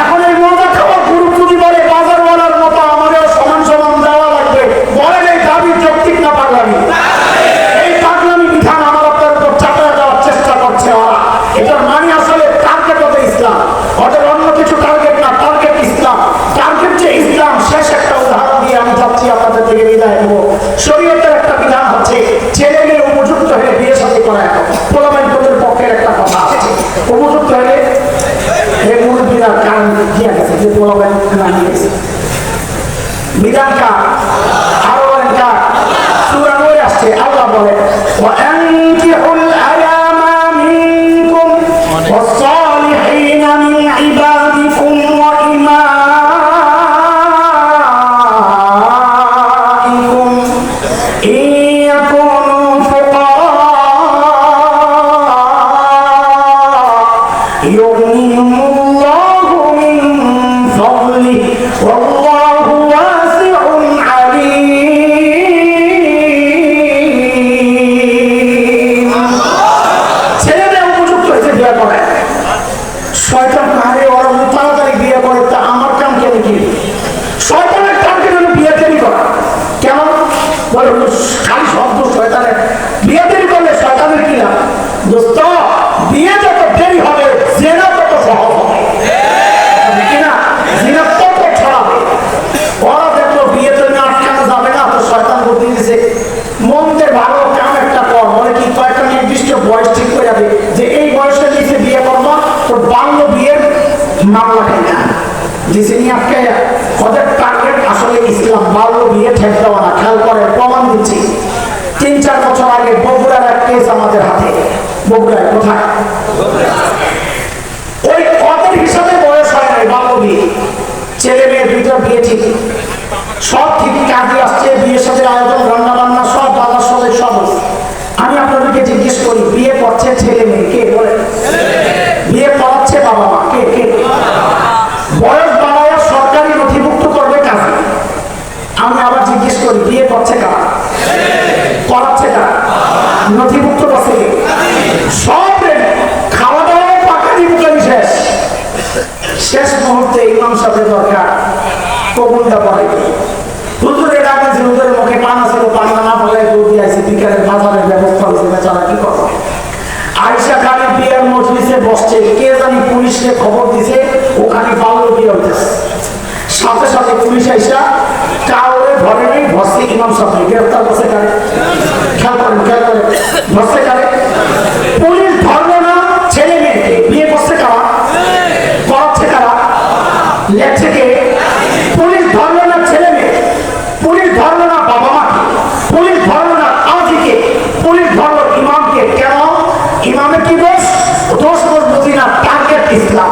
এখন এই মজা খাওয়া গুরু যদি বলে বাজারওয়ালার মতো আমাদের সমান সমান দেওয়া লাগবে, বলেন এই দাবি যৌক্তিক না পাগলামি? এই পাগলামি বিধান আমার আপনার উপর চাপিয়ে দেওয়ার চেষ্টা করছে ওরা। এটার মানে আসলে টার্গেট হবে ইসলাম, ওদের অন্য কিছু টার্গেট না, টার্গেট ইসলাম। টার্গেট যে ইসলাম, শেষ একটা উদাহরণ দিয়ে আমি যাচ্ছি আপনাদের থেকে বিদায় নেব। শরীয়তের একটা বিধান হচ্ছে ছেলে মেয়ে উপযুক্ত হয়ে বিয়ে শাদী করা। পোলাপাইন পক্ষের একটা কথা আছে, উপযুক্ত হলে এই মূল বিধান কারণ দিয়ে গেছে যে পোলাপাইন নামিয়ে গেছে বিধান কার? আরো বলেন কার? সূরা নূরে আসছে, আল্লাহ বলেন ওয়ানকিহুল আয়ামা মিনকুম ওয়াস-সালিহিনা মিন ইবাদিকুম ওয়া ইমাইকুম ইন ইয়াকুনু ফুকারা ইউগনিহিমুল্লাহু মিন ফাদলিহি ওয়াল্লাহু ওয়াসিউন আলীম। ছেলেদের উপযুক্ত হয়েছে বিয়ে করে। শয়তান আরে ওরা যদি তাড়াতাড়ি বিয়ে করে তা আমার কাম কেন? কি শয়তানের কামকে যেন বিয়ে দেরি করা কেন? বলে খালি শব্দ শয়তানের। বিয়ে দেরি করলে শয়তানের কি লাভ? দোস্ত বিয়ে যত দেরি হবে জেনা তত সহজ হবে কিনা? জিনা তত ছড়াবে। ওরা দেখলো বিয়ে তো আটকানো যাবে না, তো শয়তান বুদ্ধি দিছে মন্দের ভালো কাম একটা কর। বলে কি কয়েকটা নির্দিষ্ট বয়স ঠিক করে যাবে যে এই বয়সের নিচে বিয়ে করবো, তো বাল্য বিয়ের মামলা খাই না দিছে নিয়ে আটকে। ওদের টার্গেট আসলে ইসলাম, বাল্য বিয়ে ঠেক দেওয়া না। খেয়াল করে প্রমাণ দিচ্ছি, 3-4 নথিভুক্ত করছে কি? সব রেডি, খাওয়া দাওয়া পাকানি বুকানি শেষ। শেষ মুহূর্তে ইমাম সাহেবের দরকার কবুলটা পড়ে। হুজুরের ডাকা ছিল, হুজুরের মুখে পান ছিল, পান না পড়ে দুধ দিয়ে আসে, বিকালের বাজারের ব্যবস্থা হয়েছে, বেচারা কি করবে? আয়েশা খানের বিয়ের মজলিসে বসছে, কে জানি পুলিশকে খবর দিছে ওখানে বাল্য বিয়ে হইতেছে। সাথে সাথে পুলিশ আইসা কাউরে ধরে নেই, ধরছে ইমাম সাহেব, গ্রেফতার করছে কারে? খেয়াল করেন, খেয়াল করেন, ধরছে কারে? পুলিশ ধরলো না ছেলে মেয়েকে, বিয়ে করছে কারা? করাচ্ছে কারা? লেখছে কে? পুলিশ ধরলো না ছেলে মেয়ে, পুলিশ ধরলো না বাবা মাকে, পুলিশ ধরলো না কাজীকে, পুলিশ ধরলো ইমামকে। কেন? ইমামের কি দোষ? দোষ বুঝি না, টার্গেট ইসলাম।